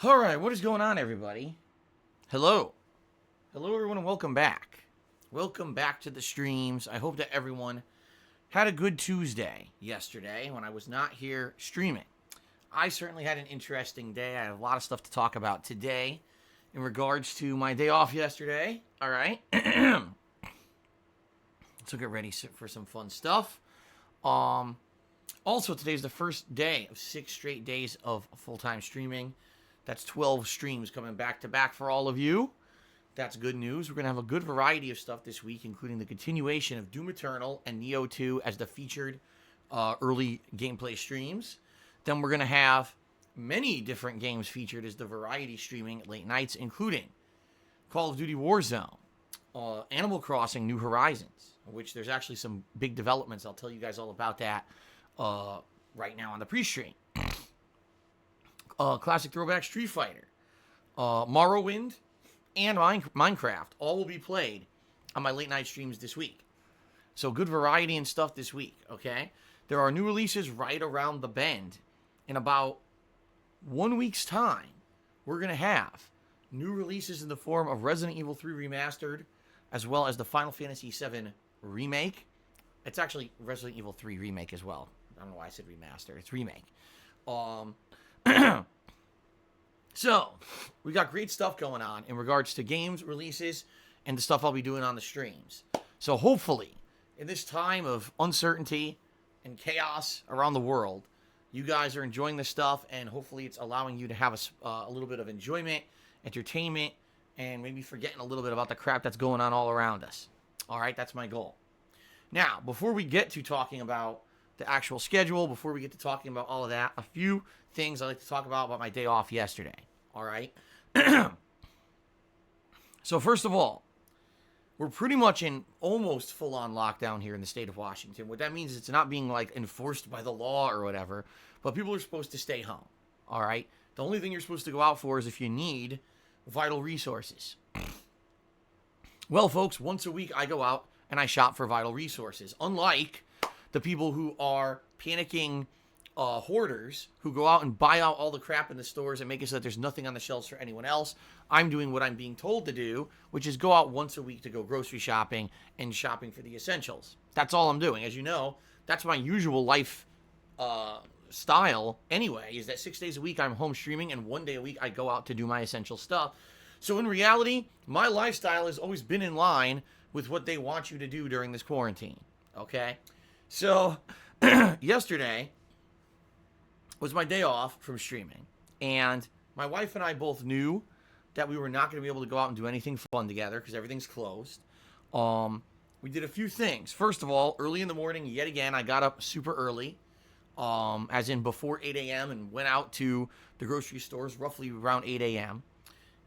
All right, what is going on, everybody? Hello. Hello, everyone, and welcome back. Welcome back to the streams. I hope that everyone had a good Tuesday yesterday when I was not here streaming. I certainly had an interesting day. I have a lot of stuff to talk about today in regards to my day off yesterday. All right. So get ready for some fun stuff. Also, today's the first day of 6 straight days of full-time streaming. That's 12 streams coming back to back for all of you. That's good news. We're going to have a good variety of stuff this week, including the continuation of Doom Eternal and Neo 2 as the featured early gameplay streams. Then we're going to have many different games featured as the variety streaming at late nights, including Call of Duty Warzone, Animal Crossing New Horizons, which there's actually some big developments. I'll tell you guys all about that right now on the pre-stream. Classic Throwback Street Fighter, Morrowind, and Minecraft all will be played on my late night streams this week. So good variety and stuff this week, okay? There are new releases right around the bend. In about 1 week's time, we're going to have new releases in the form of Resident Evil 3 Remastered, as well as the Final Fantasy VII Remake. It's actually Resident Evil 3 Remake as well. I don't know why I said remaster. It's remake. So, we got great stuff going on in regards to games, releases, and the stuff I'll be doing on the streams. So hopefully, in this time of uncertainty and chaos around the world, you guys are enjoying this stuff, and hopefully it's allowing you to have a little bit of enjoyment, entertainment, and maybe forgetting a little bit about the crap that's going on all around us. All right, that's my goal. Now, before we get to talking about the actual schedule, before we get to talking about all of that, a few things I'd like to talk about my day off yesterday. All right. So first of all, we're pretty much in almost full-on lockdown here in the state of Washington. What that means is it's not being like enforced by the law or whatever, but people are supposed to stay home. All right. The only thing you're supposed to go out for is if you need vital resources. Well, folks, once a week I go out and I shop for vital resources. Unlike the people who are panicking hoarders who go out and buy out all the crap in the stores and make it so that there's nothing on the shelves for anyone else. I'm doing what I'm being told to do, which is go out once a week to go grocery shopping and shopping for the essentials. That's all I'm doing. As you know, that's my usual life style anyway, is that 6 days a week I'm home streaming and 1 day a week I go out to do my essential stuff. So in reality, my lifestyle has always been in line with what they want you to do during this quarantine. Okay? So yesterday was my day off from streaming, and my wife and I both knew that we were not going to be able to go out and do anything fun together because everything's closed. We did a few things. First of all, early in the morning, yet again, I got up super early, as in before 8 a.m., and went out to the grocery stores roughly around 8 a.m.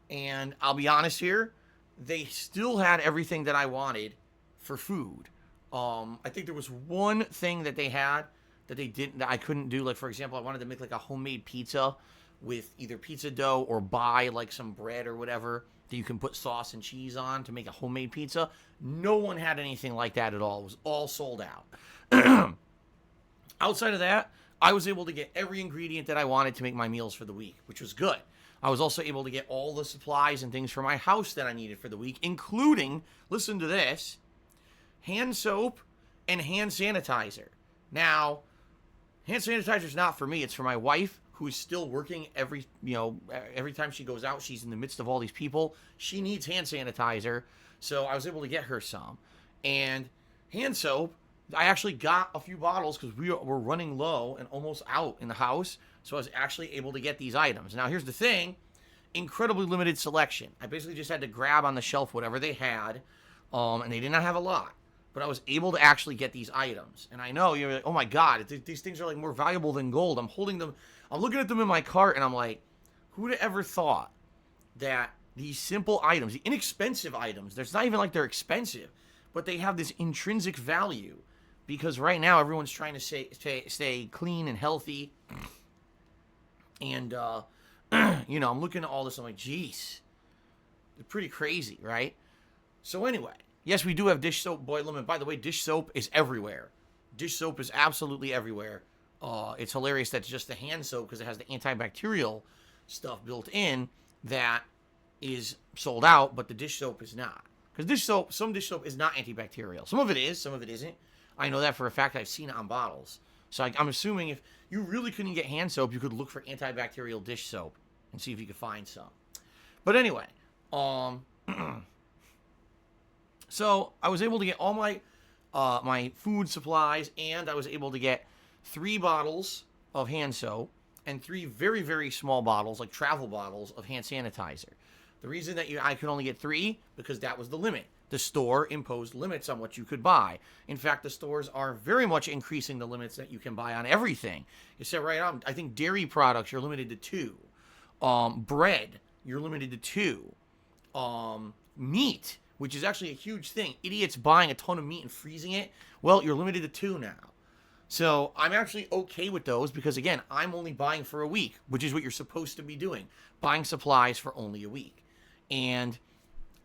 And I'll be honest here, they still had everything that I wanted for food. I think there was one thing that they had that I couldn't do. Like, for example, I wanted to make like a homemade pizza with either pizza dough or buy like some bread or whatever that you can put sauce and cheese on to make a homemade pizza. No one had anything like that at all. It was all sold out. Outside of that, I was able to get every ingredient that I wanted to make my meals for the week, which was good. I was also able to get all the supplies and things for my house that I needed for the week, including, listen to this, hand soap and hand sanitizer. Now, hand sanitizer is not for me. It's for my wife, who is still working every time she goes out. She's in the midst of all these people. She needs hand sanitizer, so I was able to get her some. And hand soap, I actually got a few bottles because we were running low and almost out in the house, so I was actually able to get these items. Now, here's the thing. Incredibly limited selection. I basically just had to grab on the shelf whatever they had, and they did not have a lot. But I was able to actually get these items. And I know, you're like, oh my God, these things are like more valuable than gold. I'm holding them, I'm looking at them in my cart, and I'm like, who'd have ever thought that these simple items, the inexpensive items, there's not even like they're expensive, but they have this intrinsic value. Because right now, everyone's trying to stay clean and healthy. And, I'm looking at all this, I'm like, geez, it's pretty crazy, right? So anyway, yes, we do have dish soap, Boy Lemon. By the way, dish soap is everywhere. Dish soap is absolutely everywhere. It's hilarious that's just the hand soap because it has the antibacterial stuff built in that is sold out, but the dish soap is not. Because some dish soap is not antibacterial. Some of it is, some of it isn't. I know that for a fact. I've seen it on bottles. So I'm assuming if you really couldn't get hand soap, you could look for antibacterial dish soap and see if you could find some. But anyway, so I was able to get all my my food supplies, and I was able to get 3 bottles of hand soap and 3 very, very small bottles, like travel bottles, of hand sanitizer. The reason that I could only get 3, because that was the limit. The store imposed limits on what you could buy. In fact, the stores are very much increasing the limits that you can buy on everything. You said right on, I think dairy products, you're limited to 2. Bread, you're limited to 2. Meat, which is actually a huge thing. Idiots buying a ton of meat and freezing it. Well, you're limited to 2 now. So I'm actually okay with those because, again, I'm only buying for a week, which is what you're supposed to be doing. Buying supplies for only a week. And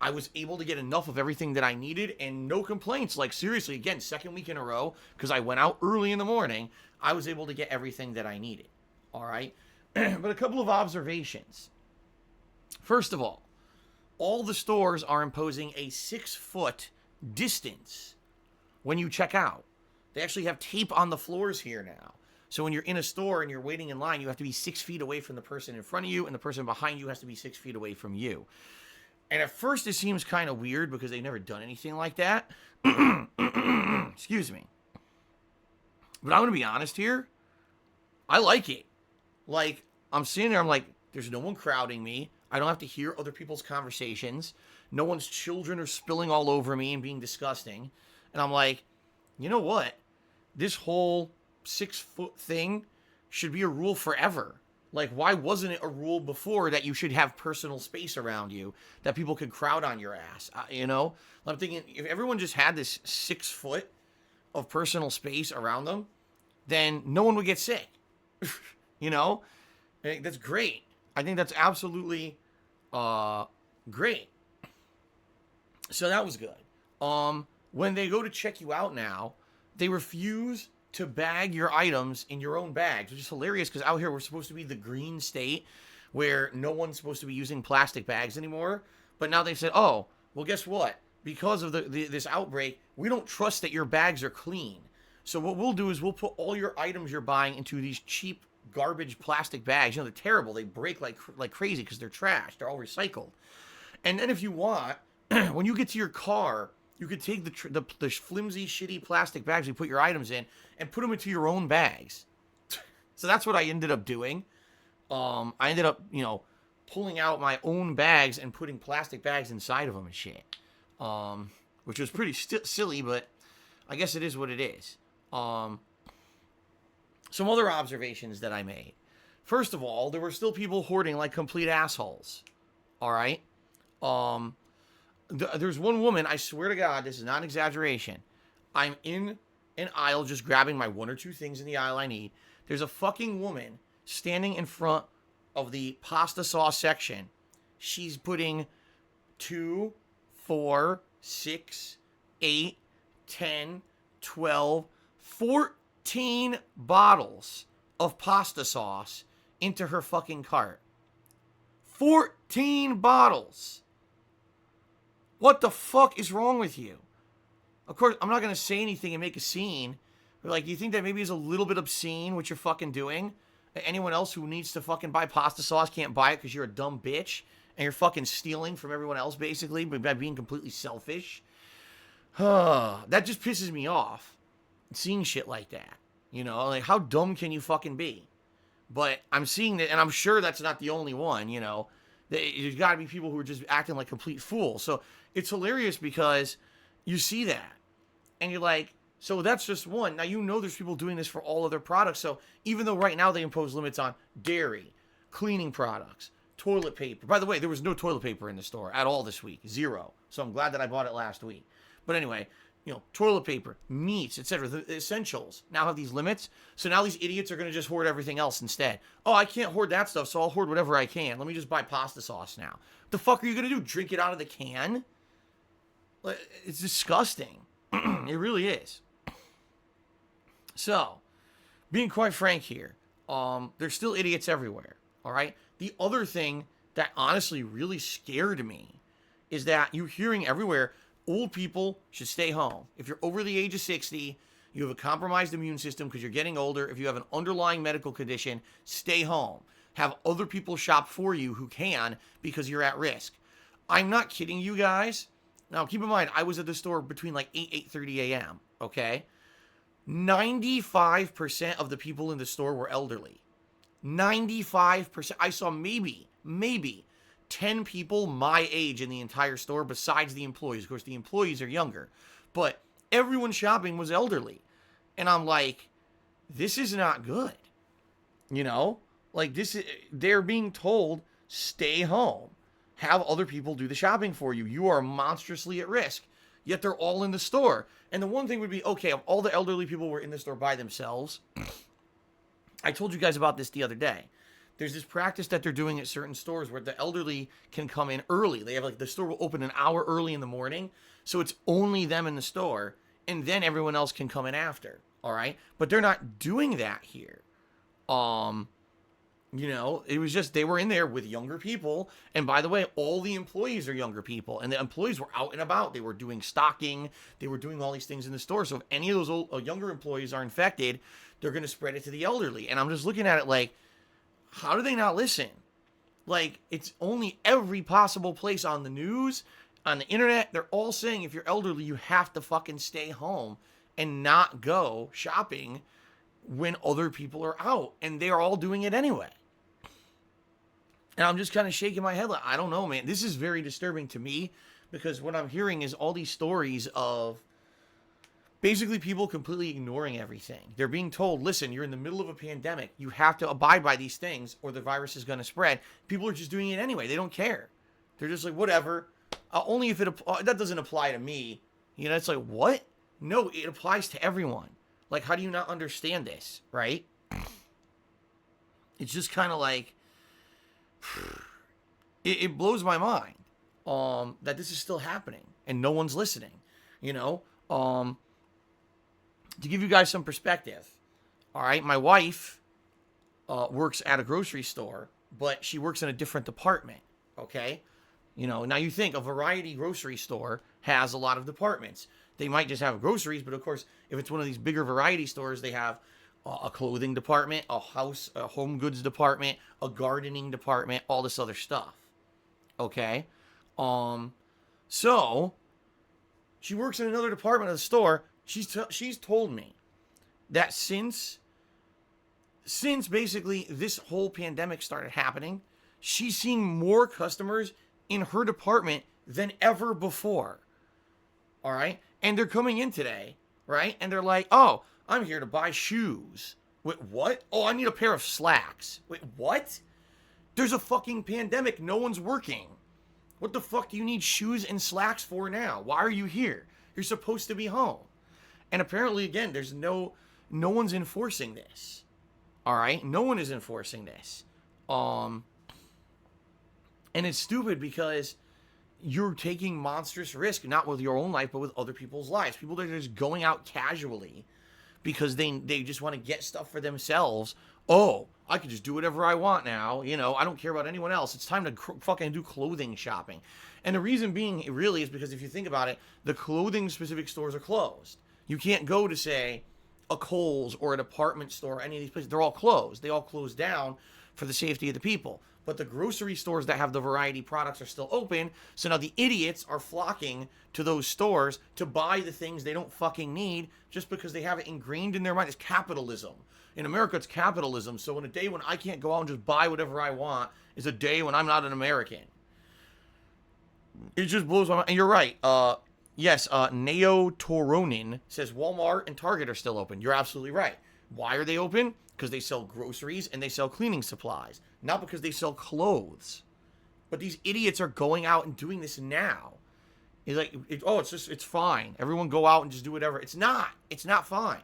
I was able to get enough of everything that I needed and no complaints. Like, seriously, again, 2nd week in a row, because I went out early in the morning, I was able to get everything that I needed. All right? But a couple of observations. First of all the stores are imposing a 6-foot distance when you check out. They actually have tape on the floors here now. So when you're in a store and you're waiting in line, you have to be 6 feet away from the person in front of you, and the person behind you has to be 6 feet away from you. And at first it seems kind of weird because they've never done anything like that. Excuse me. But I'm going to be honest here. I like it. Like, I'm sitting there, I'm like, there's no one crowding me. I don't have to hear other people's conversations. No one's children are spilling all over me and being disgusting. And I'm like, you know what? This whole 6-foot thing should be a rule forever. Like, why wasn't it a rule before that you should have personal space around you, that people could crowd on your ass? You know? I'm thinking, if everyone just had this 6 foot of personal space around them, then no one would get sick. You know? I think that's great. I think that's absolutely great. So that was good. When they go to check you out now, they refuse to bag your items in your own bags, which is hilarious because out here we're supposed to be the green state where no one's supposed to be using plastic bags anymore. But now they've said, oh, well, guess what? Because of this outbreak, we don't trust that your bags are clean. So what we'll do is we'll put all your items you're buying into these cheap garbage plastic bags. You know, they're terrible. They break like crazy because they're trash. They're all recycled. And then if you want, when you get to your car, you could take the flimsy, shitty plastic bags you put your items in and put them into your own bags. So that's what I ended up doing. I ended up, pulling out my own bags and putting plastic bags inside of them and shit. Which was pretty silly, but I guess it is what it is. Some other observations that I made. First of all, there were still people hoarding like complete assholes. All right? There's one woman, I swear to God, this is not an exaggeration. I'm in an aisle just grabbing my 1 or 2 things in the aisle I need. There's a fucking woman standing in front of the pasta sauce section. She's putting 2, 4, 6, 8, 10, 12, 14 bottles of pasta sauce into her fucking cart. 14 bottles. What the fuck is wrong with you? Of course, I'm not going to say anything and make a scene. But, like, do you think that maybe is a little bit obscene what you're fucking doing? Anyone else who needs to fucking buy pasta sauce can't buy it because you're a dumb bitch and you're fucking stealing from everyone else, basically, by being completely selfish? That just pisses me off, seeing shit like that. You know, like, how dumb can you fucking be? But I'm seeing that, and I'm sure that's not the only one, you know. There's got to be people who are just acting like complete fools. So it's hilarious because you see that, and you're like, so that's just one. Now, you know there's people doing this for all other products. So even though right now they impose limits on dairy, cleaning products, toilet paper. By the way, there was no toilet paper in the store at all this week. 0. So I'm glad that I bought it last week. But anyway, toilet paper, meats, etc. The essentials now have these limits. So now these idiots are going to just hoard everything else instead. Oh, I can't hoard that stuff, so I'll hoard whatever I can. Let me just buy pasta sauce now. The fuck are you going to do? Drink it out of the can? It's disgusting. It really is. So, being quite frank here, there's still idiots everywhere. All right? The other thing that honestly really scared me is that you're hearing everywhere old people should stay home. If you're over the age of 60, you have a compromised immune system because you're getting older. If you have an underlying medical condition, stay home. Have other people shop for you who can because you're at risk. I'm not kidding you guys. Now, keep in mind, I was at the store between like 8:30 a.m., okay? 95% of the people in the store were elderly. 95%. I saw maybe 10 people my age in the entire store besides the employees. Of course, the employees are younger. But everyone shopping was elderly. And I'm like, this is not good. You know? Like, they're being told, stay home. Have other people do the shopping for you. You are monstrously at risk. Yet they're all in the store. And the one thing would be, okay, if all the elderly people were in the store by themselves, I told you guys about this the other day. There's this practice that they're doing at certain stores where the elderly can come in early. They have like the store will open an hour early in the morning. So it's only them in the store. And then everyone else can come in after. All right. But they're not doing that here. You know, it was just they were in there with younger people. And by the way, all the employees are younger people. And the employees were out and about. They were doing stocking. They were doing all these things in the store. So if any of those younger employees are infected, they're going to spread it to the elderly. And I'm just looking at it like, how do they not listen? Like, it's only every possible place on the news, on the internet. They're all saying if you're elderly, you have to fucking stay home and not go shopping when other people are out. And they're all doing it anyway. And I'm just kind of shaking my head like, I don't know, man. This is very disturbing to me because what I'm hearing is all these stories of basically people completely ignoring everything. They're being told, listen, you're in the middle of a pandemic. You have to abide by these things or the virus is going to spread. People are just doing it anyway. They don't care. They're just like, whatever. Only if that doesn't apply to me. You know, it's like, what? No, it applies to everyone. Like, how do you not understand this, right? It's just kind of like, it blows my mind that this is still happening and no one's listening, you know? To give you guys some perspective, all right, my wife works at a grocery store, but she works in a different department, okay? You know, now you think a variety grocery store has a lot of departments. They might just have groceries, but of course, if it's one of these bigger variety stores, they have a clothing department, a home goods department, a gardening department, all this other stuff. Okay? So she works in another department of the store. She's told me that since basically this whole pandemic started happening, she's seeing more customers in her department than ever before. All right? And they're coming in today, right? And they're like, "Oh, I'm here to buy shoes." Wait, what? Oh, I need a pair of slacks. Wait, what? There's a fucking pandemic. No one's working. What the fuck do you need shoes and slacks for now? Why are you here? You're supposed to be home. And apparently, again, there's no one's enforcing this. All right? No one is enforcing this. And it's stupid because you're taking monstrous risk, not with your own life, but with other people's lives. People that are just going out casually because they just want to get stuff for themselves. Oh, I can just do whatever I want now. You know, I don't care about anyone else. It's time to fucking do clothing shopping. And the reason being, really, is because if you think about it, the clothing specific stores are closed. You can't go to, say, a Kohl's or a department store, any of these places. They're all closed. They all closed down for the safety of the people. But the grocery stores that have the variety products are still open. So now the idiots are flocking to those stores to buy the things they don't fucking need just because they have it ingrained in their mind. It's capitalism. In America, it's capitalism. So in a day when I can't go out and just buy whatever I want is a day when I'm not an American. It just blows my mind. And you're right. Yes, Neo Toronin says Walmart and Target are still open. You're absolutely right. Why are they open? Because they sell groceries and they sell cleaning supplies. Not because they sell clothes. But these idiots are going out and doing this now. It's like, it's fine. Everyone go out and just do whatever. It's not. It's not fine.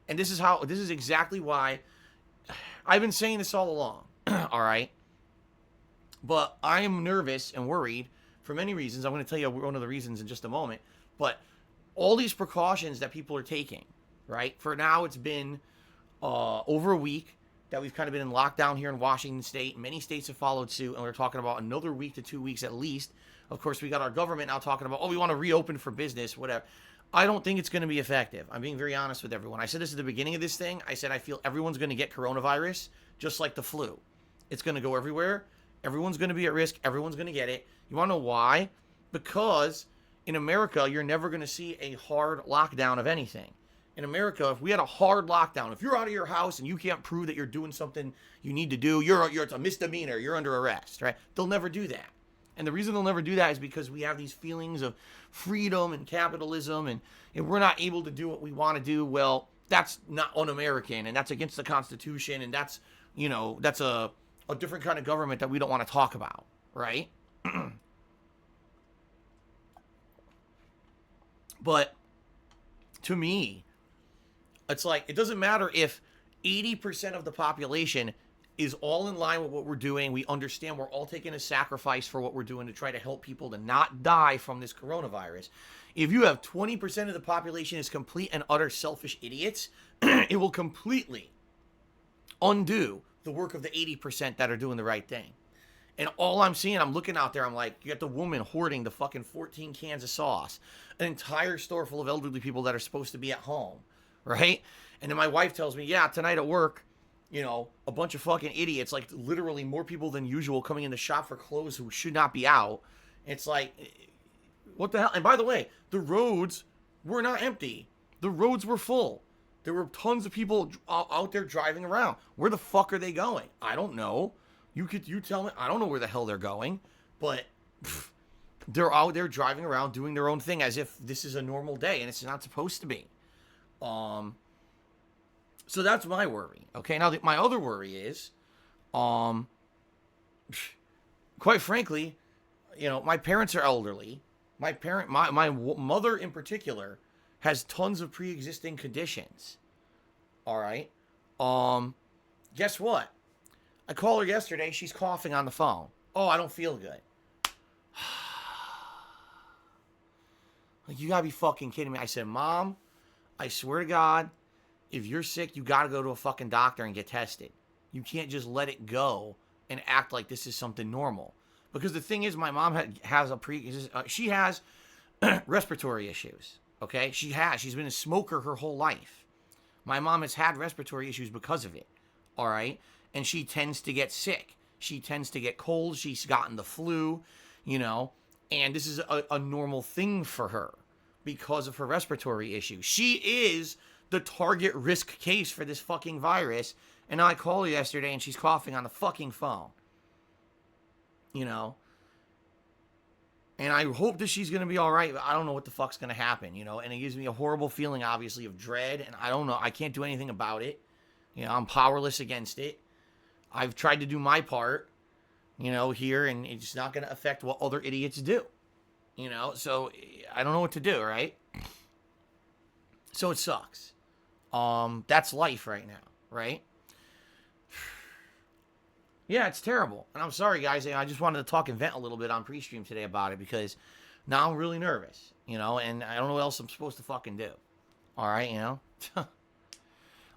And this is exactly why I've been saying this all along. All right. But I am nervous and worried for many reasons. I'm going to tell you one of the reasons in just a moment. But all these precautions that people are taking, right? For now, it's been over a week that we've kind of been in lockdown here in Washington State. Many states have followed suit, and we're talking about another week to 2 weeks at least. Of course, we got our government now talking about, oh, we want to reopen for business, whatever. I don't think it's going to be effective. I'm being very honest with everyone. I said this at the beginning of this thing. I said I feel everyone's going to get coronavirus, just like the flu. It's going to go everywhere. Everyone's going to be at risk. Everyone's going to get it. You want to know why? Because in America, you're never going to see a hard lockdown of anything. In America, if we had a hard lockdown, if you're out of your house and you can't prove that you're doing something you need to do, it's a misdemeanor, you're under arrest, right? They'll never do that. And the reason they'll never do that is because we have these feelings of freedom and capitalism, and if we're not able to do what we want to do, well, that's not un-American, and that's against the Constitution, and that's, that's a different kind of government that we don't want to talk about, right? But to me, it's like, it doesn't matter if 80% of the population is all in line with what we're doing. We understand we're all taking a sacrifice for what we're doing to try to help people to not die from this coronavirus. If you have 20% of the population is complete and utter selfish idiots, it will completely undo the work of the 80% that are doing the right thing. And all I'm seeing, I'm looking out there, I'm like, you got the woman hoarding the fucking 14 cans of sauce, an entire store full of elderly people that are supposed to be at home, right? And then my wife tells me, yeah, tonight at work, a bunch of fucking idiots, like literally more people than usual coming in the shop for clothes who should not be out. It's like, what the hell? And by the way, the roads were not empty. The roads were full. There were tons of people out there driving around. Where the fuck are they going? I don't know. You tell me. I don't know where the hell they're going, but they're out there driving around doing their own thing as if this is a normal day, and it's not supposed to be. So that's my worry. Okay, now my other worry is, quite frankly, my parents are elderly. My mother in particular has tons of pre-existing conditions. All right. Guess what? I called her yesterday. She's coughing on the phone. Oh, I don't feel good. Like, you gotta be fucking kidding me. I said, Mom, I swear to God, if you're sick, you gotta go to a fucking doctor and get tested. You can't just let it go and act like this is something normal. Because the thing is, my mom has she has respiratory issues. Okay? She's been a smoker her whole life. My mom has had respiratory issues because of it. All right? And she tends to get sick. She tends to get cold. She's gotten the flu, and this is a normal thing for her because of her respiratory issues. She is the target risk case for this fucking virus. And now I called her yesterday and she's coughing on the fucking phone. And I hope that she's going to be all right, but I don't know what the fuck's going to happen, and it gives me a horrible feeling, obviously, of dread, and I don't know. I can't do anything about it. I'm powerless against it. I've tried to do my part, here, and it's not going to affect what other idiots do, so I don't know what to do, right? So it sucks. That's life right now, right? Yeah, it's terrible. And I'm sorry, guys. I just wanted to talk and vent a little bit on pre-stream today about it because now I'm really nervous, and I don't know what else I'm supposed to fucking do. All right,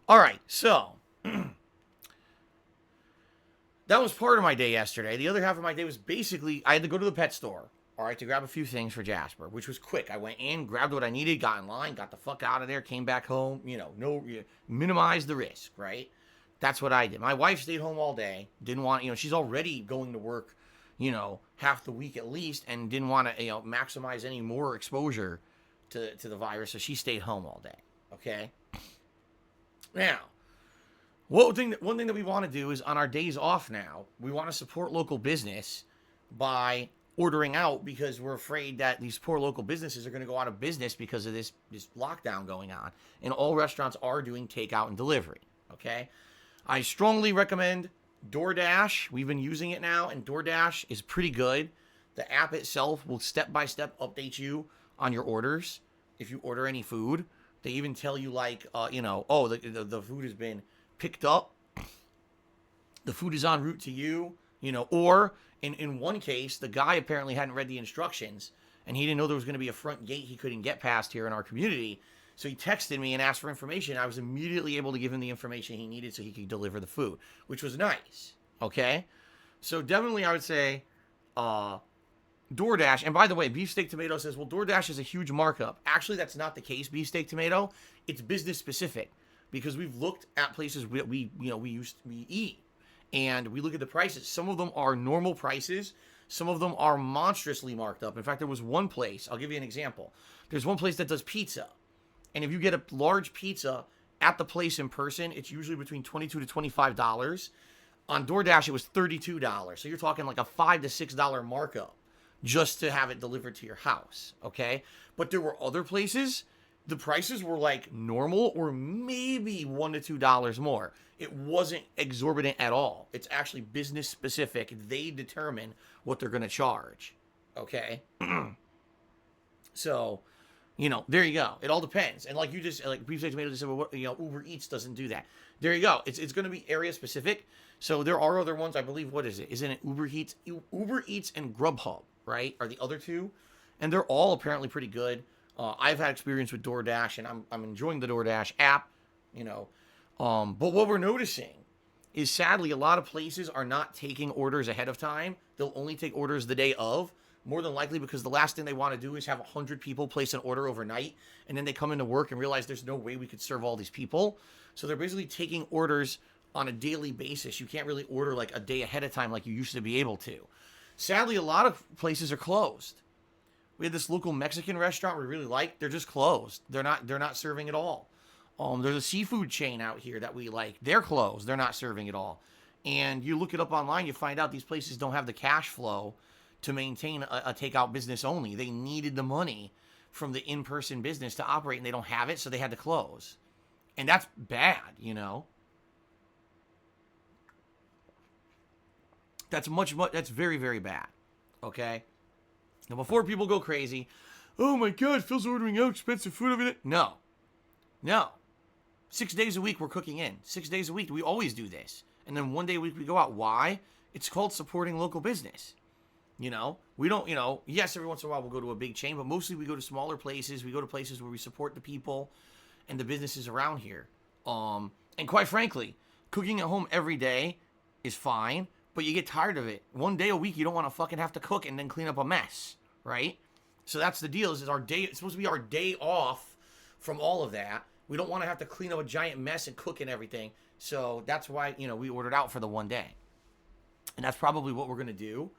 All right, so that was part of my day yesterday. The other half of my day was basically I had to go to the pet store, all right, to grab a few things for Jasper, which was quick. I went in, grabbed what I needed, got in line, got the fuck out of there, came back home, minimize the risk, right? That's what I did. My wife stayed home all day, didn't want, she's already going to work, half the week at least, and didn't want to, maximize any more exposure to the virus, so she stayed home all day, okay? Now, one thing that we want to do is on our days off now, we want to support local business by ordering out because we're afraid that these poor local businesses are going to go out of business because of this lockdown going on. And all restaurants are doing takeout and delivery, okay? I strongly recommend DoorDash. We've been using it now, and DoorDash is pretty good. The app itself will step-by-step update you on your orders if you order any food. They even tell you, like, the food has been picked up. The food is en route to you, or in one case, the guy apparently hadn't read the instructions, and he didn't know there was going to be a front gate he couldn't get past here in our community. So he texted me and asked for information. I was immediately able to give him the information he needed so he could deliver the food, which was nice. Okay? So definitely I would say DoorDash. And by the way, Beefsteak Tomato says, well, DoorDash is a huge markup. Actually, that's not the case, Beefsteak Tomato. It's business specific because we've looked at places we eat and we look at the prices. Some of them are normal prices. Some of them are monstrously marked up. In fact, there was one place, I'll give you an example. There's one place that does pizza. And if you get a large pizza at the place in person, it's usually between $22 to $25. On DoorDash, it was $32. So you're talking like a $5 to $6 markup just to have it delivered to your house, okay? But there were other places, the prices were like normal or maybe $1 to $2 more. It wasn't exorbitant at all. It's actually business specific. They determine what they're going to charge, okay? So, there you go. It all depends. And like you just, like Beefsteak Tomato just said, well, Uber Eats doesn't do that. There you go. It's going to be area specific. So there are other ones, I believe, what is it? Isn't it Uber Eats? Uber Eats and Grubhub, right, are the other two. And they're all apparently pretty good. I've had experience with DoorDash, and I'm enjoying the DoorDash app, But what we're noticing is, sadly, a lot of places are not taking orders ahead of time. They'll only take orders the day of, more than likely because the last thing they want to do is have 100 people place an order overnight, and then they come into work and realize there's no way we could serve all these people. So they're basically taking orders on a daily basis. You can't really order like a day ahead of time like you used to be able to. Sadly, a lot of places are closed. We had this local Mexican restaurant we really like. They're just closed. They're not serving at all. There's a seafood chain out here that we like. They're closed. They're not serving at all. And you look it up online, you find out these places don't have the cash flow to maintain a takeout business only. They needed the money from the in-person business to operate, and they don't have it, so they had to close. And that's bad, That's that's very, very bad. Okay? Now, before people go crazy, oh my God, Phil's ordering out expensive food every day. No. 6 days a week we're cooking in. 6 days a week. We always do this. And then 1 day a week we go out. Why? It's called supporting local business. We don't, yes, every once in a while we'll go to a big chain, but mostly we go to smaller places. We go to places where we support the people and the businesses around here. And quite frankly, cooking at home every day is fine, but you get tired of it. 1 day a week, you don't want to fucking have to cook and then clean up a mess, right? So that's the deal, is our day, it's supposed to be our day off from all of that. We don't want to have to clean up a giant mess and cook and everything. So that's why, we ordered out for the 1 day. And that's probably what we're going to do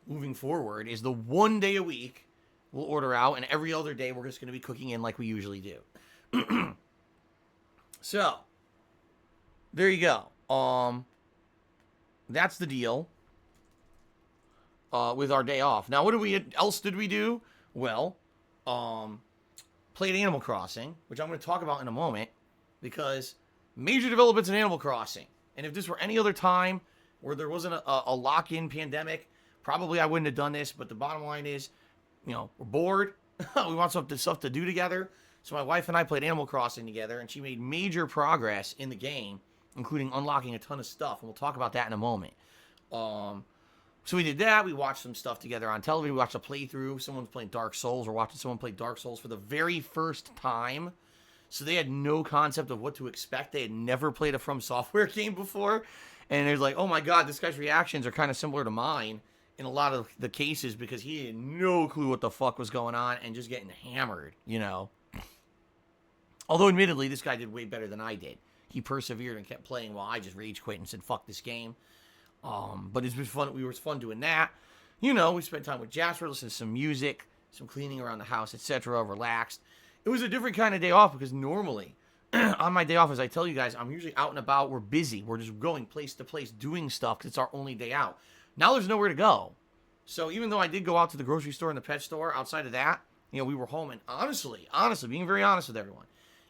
moving forward, is the 1 day a week we'll order out, and every other day we're just going to be cooking in like we usually do. So, there you go. That's the deal with our day off. Now, what else did we do? Well, played Animal Crossing, which I'm going to talk about in a moment, because major developments in Animal Crossing. And if this were any other time where there wasn't a lock-in pandemic, probably I wouldn't have done this. But the bottom line is, we're bored. We want stuff to do together. So my wife and I played Animal Crossing together, and she made major progress in the game, including unlocking a ton of stuff. And we'll talk about that in a moment. So we did that. We watched some stuff together on television. We watched a playthrough. Someone's playing Dark Souls. We're watching someone play Dark Souls for the very first time. So they had no concept of what to expect. They had never played a From Software game before. And they're like, oh my God, this guy's reactions are kind of similar to mine in a lot of the cases, because he had no clue what the fuck was going on and just getting hammered, Although, admittedly, this guy did way better than I did. He persevered and kept playing while I just rage quit and said, fuck this game. But it's been fun. It was fun doing that. We spent time with Jasper, listening to some music, some cleaning around the house, etc., relaxed. It was a different kind of day off, because normally on my day off, as I tell you guys, I'm usually out and about. We're busy. We're just going place to place doing stuff because it's our only day out. Now there's nowhere to go. So even though I did go out to the grocery store and the pet store, outside of that, we were home. And honestly, being very honest with everyone,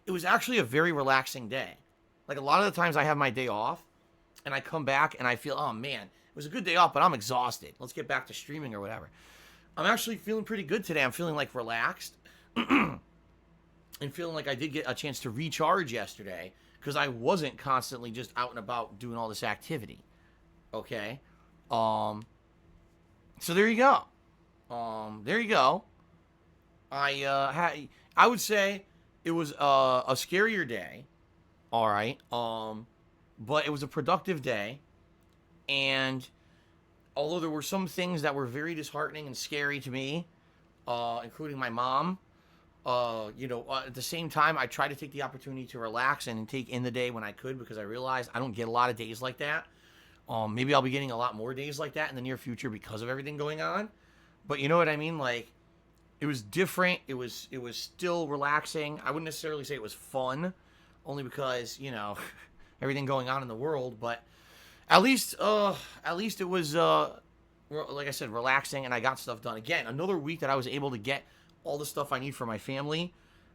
it was actually a very relaxing day. Like, a lot of the times I have my day off and I come back and I feel, oh man, it was a good day off, but I'm exhausted. Let's get back to streaming or whatever. I'm actually feeling pretty good today. I'm feeling like relaxed and feeling like I did get a chance to recharge yesterday, because I wasn't constantly just out and about doing all this activity. Okay. So there you go. I I would say it was a scarier day. All right. But it was a productive day, and although there were some things that were very disheartening and scary to me, including my mom, at the same time, I tried to take the opportunity to relax and take in the day when I could, because I realized I don't get a lot of days like that. Maybe I'll be getting a lot more days like that in the near future because of everything going on. But you know what I mean? Like, it was different. It was still relaxing. I wouldn't necessarily say it was fun, only because, everything going on in the world. But at least it was, like I said, relaxing, and I got stuff done. Again, another week that I was able to get all the stuff I need for my family,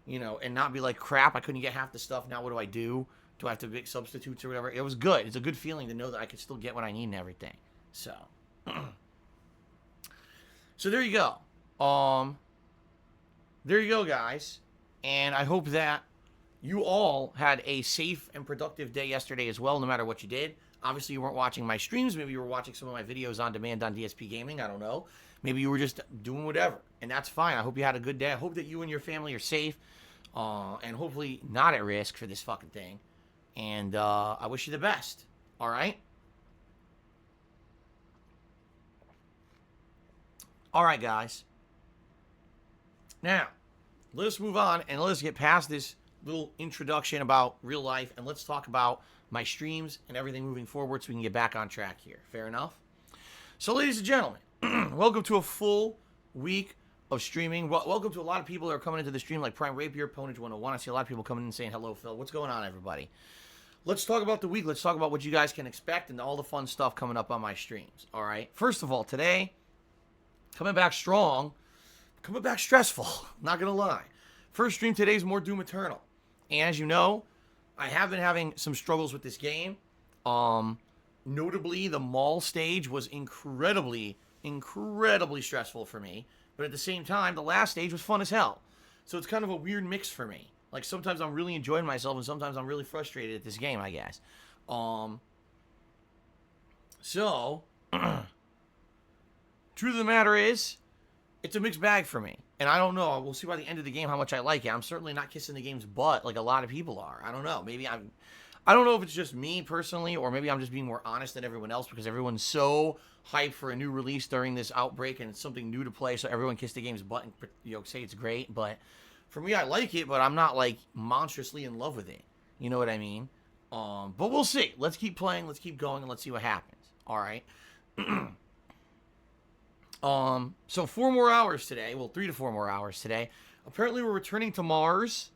and not be like, crap, I couldn't get half the stuff. Now what do I do? Do I have to make substitutes or whatever? It was good. It's a good feeling to know that I could still get what I need and everything. So, so there you go. There you go, guys. And I hope that you all had a safe and productive day yesterday as well, no matter what you did. Obviously, you weren't watching my streams. Maybe you were watching some of my videos on demand on DSPGaming. I don't know. Maybe you were just doing whatever, and that's fine. I hope you had a good day. I hope that you and your family are safe, and hopefully not at risk for this fucking thing. And I wish you the best. All right? All right, guys. Now, let us move on, and let us get past this little introduction about real life, and let's talk about my streams and everything moving forward so we can get back on track here. Fair enough? So, ladies and gentlemen, welcome to a full week of streaming. Welcome to a lot of people that are coming into the stream, like Prime Rapier, Ponage 101. I see a lot of people coming in and saying, hello, Phil. What's going on, everybody? Let's talk about the week. Let's talk about what you guys can expect and all the fun stuff coming up on my streams. All right? First of all, today, coming back strong, coming back stressful. Not going to lie. First stream today is more Doom Eternal. And as you know, I have been having some struggles with this game. Notably, the mall stage was incredibly stressful for me. But at the same time, the last stage was fun as hell. So it's kind of a weird mix for me. Like, sometimes I'm really enjoying myself, and sometimes I'm really frustrated at this game, I guess. So, truth of the matter is, it's a mixed bag for me. And I don't know. We'll see by the end of the game how much I like it. I'm certainly not kissing the game's butt like a lot of people are. I don't know. I don't know if it's just me personally, or maybe I'm just being more honest than everyone else, because everyone's so hyped for a new release during this outbreak, and it's something new to play, so everyone kissed the game's butt and say it's great. But for me, I like it, but I'm not like monstrously in love with it. You know what I mean? But we'll see. Let's keep playing. Let's keep going, and let's see what happens. All right. So 4 more hours today. Well, 3 to 4 more hours today. Apparently, we're returning to Mars.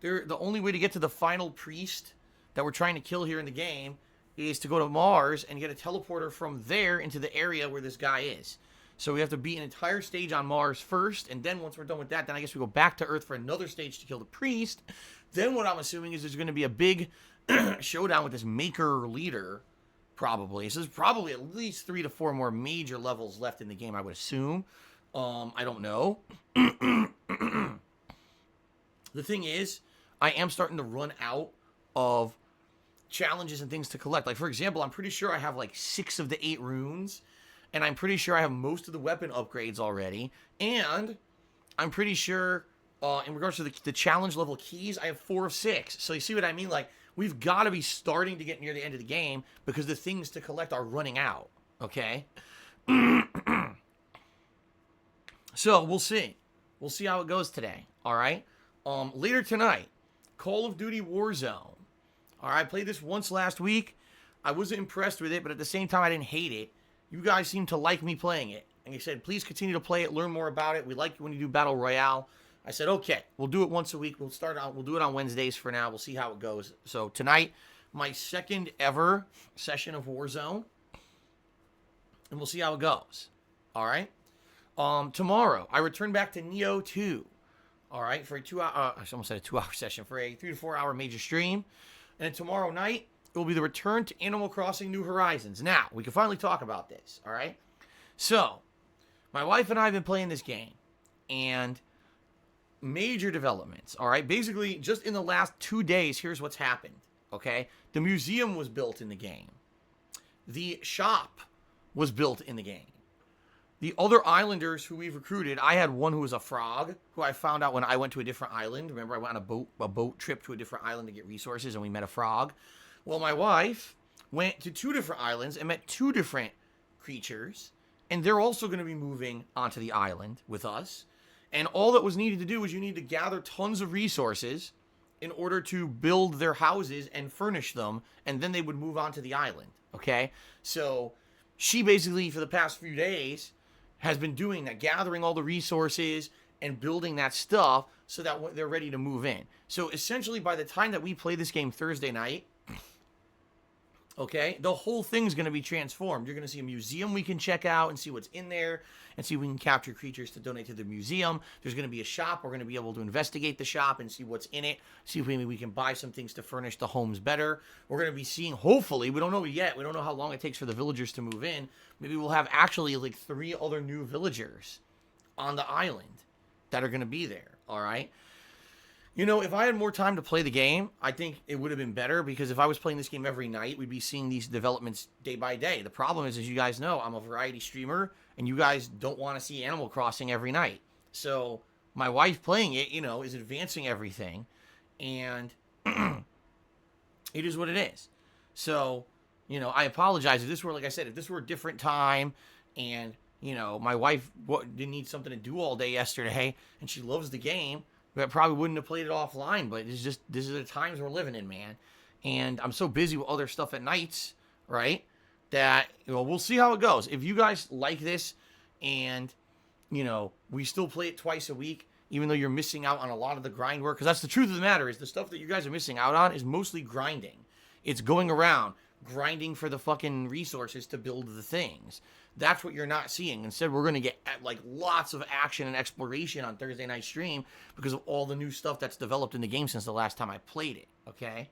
The only way to get to the final priest that we're trying to kill here in the game is to go to Mars and get a teleporter from there into the area where this guy is. So we have to beat an entire stage on Mars first, and then once we're done with that, then I guess we go back to Earth for another stage to kill the priest. Then what I'm assuming is there's going to be a big showdown with this maker leader, probably. So there's probably at least 3 to 4 more major levels left in the game, I would assume. I don't know. The thing is, I am starting to run out of challenges and things to collect. Like, for example, I'm pretty sure I have like 6 of the 8 runes, and I'm pretty sure I have most of the weapon upgrades already, and I'm pretty sure in regards to the challenge level keys, I have 4 of 6. So you see what I mean? Like, we've got to be starting to get near the end of the game because the things to collect are running out, okay? So we'll see. We'll see how it goes today, all right? Later tonight, Call of Duty Warzone. All right, I played this once last week. I wasn't impressed with it, but at the same time, I didn't hate it. You guys seem to like me playing it. And you said, please continue to play it, learn more about it. We like it when you do Battle Royale. I said, okay, we'll do it once a week. We'll do it on Wednesdays for now. We'll see how it goes. So tonight, my second ever session of Warzone. And we'll see how it goes. All right? Tomorrow, I return back to Neo 2. All right, for a 2 hour, I almost said a 2 hour session, for a 3 to 4 hour major stream. And then tomorrow night, it will be the return to Animal Crossing New Horizons. Now, we can finally talk about this, all right? So, my wife and I have been playing this game, and major developments, all right? Basically, just in the last 2 days, here's what's happened, okay? The museum was built in the game. The shop was built in the game. The other islanders who we've recruited, I had one who was a frog, who I found out when I went to a different island. Remember, I went on a boat trip to a different island to get resources, and we met a frog. Well, my wife went to 2 different islands and met 2 different creatures, and they're also going to be moving onto the island with us. And all that was needed to do was you need to gather tons of resources in order to build their houses and furnish them, and then they would move onto the island, okay? So she basically, for the past few days, has been doing that, gathering all the resources and building that stuff so that they're ready to move in. So essentially, by the time that we play this game Thursday night, okay, the whole thing's going to be transformed. You're going to see a museum we can check out and see what's in there and see if we can capture creatures to donate to the museum. There's going to be a shop. We're going to be able to investigate the shop and see what's in it, see if maybe we can buy some things to furnish the homes better. We're going to be seeing, hopefully, we don't know yet, we don't know how long it takes for the villagers to move in. Maybe we'll have actually like 3 other new villagers on the island that are going to be there, all right? You know, if I had more time to play the game, I think it would have been better, because if I was playing this game every night, we'd be seeing these developments day by day. The problem is, as you guys know, I'm a variety streamer, and you guys don't want to see Animal Crossing every night. So my wife playing it, you know, is advancing everything, and it is what it is. So, you know, I apologize if this were, like I said, if this were a different time, and, you know, my wife didn't need something to do all day yesterday, and she loves the game, I probably wouldn't have played it offline, but it's just, this is the times we're living in, man. And I'm so busy with other stuff at nights, right, that, you know, we'll see how it goes. If you guys like this and, you know, we still play it twice a week, even though you're missing out on a lot of the grind work, because that's the truth of the matter, is the stuff that you guys are missing out on is mostly grinding. It's going around, grinding for the fucking resources to build the things. That's what you're not seeing. Instead, we're going to get like lots of action and exploration on Thursday night stream because of all the new stuff that's developed in the game since the last time I played it, okay?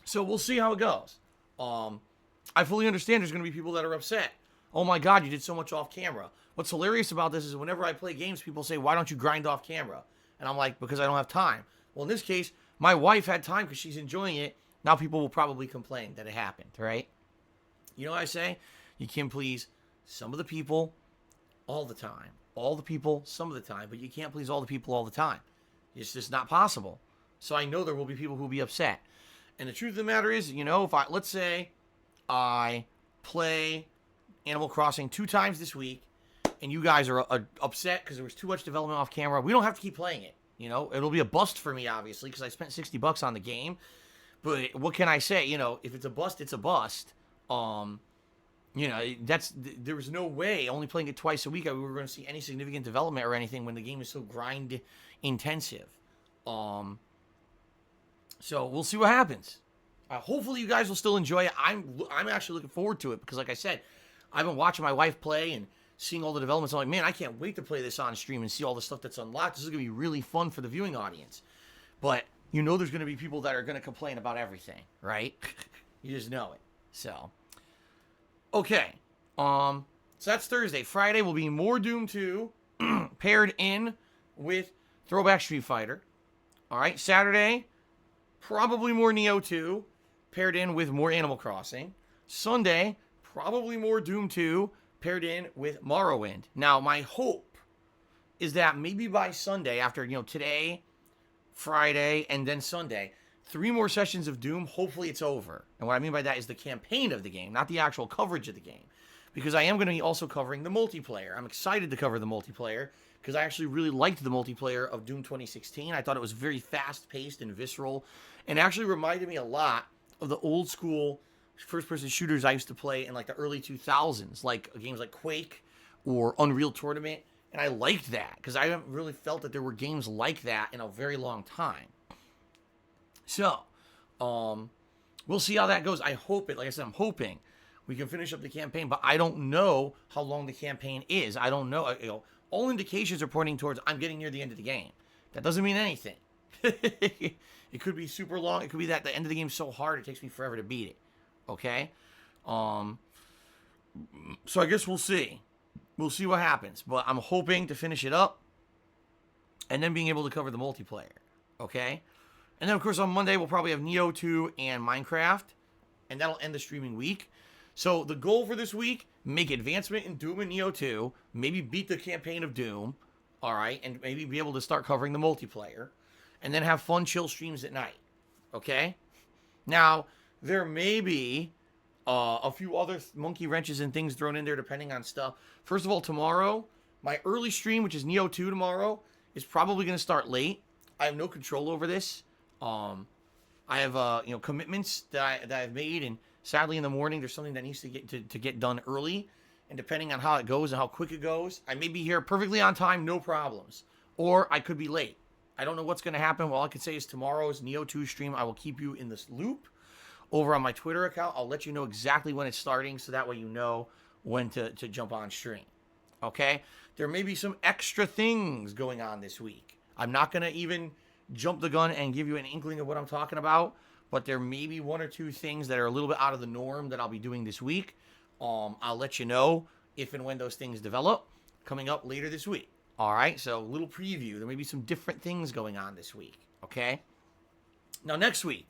So we'll see how it goes. I fully understand there's going to be people that are upset. Oh my God, you did so much off camera. What's hilarious about this is whenever I play games, people say, why don't you grind off camera? And I'm like, because I don't have time. Well, in this case, my wife had time because she's enjoying it. Now people will probably complain that it happened, right? You know what I say? You can please some of the people all the time. All the people some of the time. But you can't please all the people all the time. It's just not possible. So I know there will be people who will be upset. And the truth of the matter is, you know, let's say I play Animal Crossing 2 times this week, and you guys are upset because there was too much development off camera. We don't have to keep playing it. You know, it'll be a bust for me, obviously, because I spent $60 on the game. But what can I say? You know, if it's a bust, it's a bust. You know, there was no way, only playing it twice a week, we were going to see any significant development or anything when the game is so grind intensive. So we'll see what happens. Hopefully you guys will still enjoy it. I'm actually looking forward to it because, like I said, I've been watching my wife play and seeing all the developments. I'm like, man, I can't wait to play this on stream and see all the stuff that's unlocked. This is going to be really fun for the viewing audience. But you know there's going to be people that are going to complain about everything, right? You just know it. So, okay. So that's Thursday. Friday will be more Doom 2 paired in with Throwback Street Fighter. All right. Saturday, probably more Neo 2 paired in with more Animal Crossing. Sunday, probably more Doom 2 paired in with Morrowind. Now, my hope is that maybe by Sunday, after, you know, today, Friday, and then Sunday, 3 more sessions of Doom, hopefully it's over. And what I mean by that is the campaign of the game, not the actual coverage of the game. Because I am going to be also covering the multiplayer. I'm excited to cover the multiplayer, because I actually really liked the multiplayer of Doom 2016. I thought it was very fast-paced and visceral, and actually reminded me a lot of the old-school first-person shooters I used to play in like the early 2000s, like games like Quake or Unreal Tournament. And I liked that, because I haven't really felt that there were games like that in a very long time. So, we'll see how that goes. I hope it, like I said, I'm hoping we can finish up the campaign, but I don't know how long the campaign is. I don't know. You know, all indications are pointing towards I'm getting near the end of the game. That doesn't mean anything. It could be super long. It could be that the end of the game is so hard it takes me forever to beat it. Okay? So I guess we'll see. We'll see what happens, but I'm hoping to finish it up and then being able to cover the multiplayer, okay? And then, of course, on Monday, we'll probably have Neo 2 and Minecraft, and that'll end the streaming week. So the goal for this week, make advancement in Doom and Neo 2, maybe beat the campaign of Doom, all right, and maybe be able to start covering the multiplayer, and then have fun, chill streams at night, okay? Now, there may be a few other monkey wrenches and things thrown in there depending on stuff. First of all, tomorrow, my early stream, which is Neo 2 tomorrow, is probably going to start late. I have no control over this. I have commitments that I've made, and sadly in the morning there's something that needs to get done early. And depending on how it goes and how quick it goes, I may be here perfectly on time, no problems, or I could be late. I don't know what's going to happen. All I can say is tomorrow's Neo 2 stream, I will keep you in this loop over on my Twitter account. I'll let you know exactly when it's starting, so that way you know when to jump on stream. Okay? There may be some extra things going on this week. I'm not going to even jump the gun and give you an inkling of what I'm talking about, but there may be one or two things that are a little bit out of the norm that I'll be doing this week. I'll let you know if and when those things develop coming up later this week. All right, so a little preview. There may be some different things going on this week, okay? Now, next week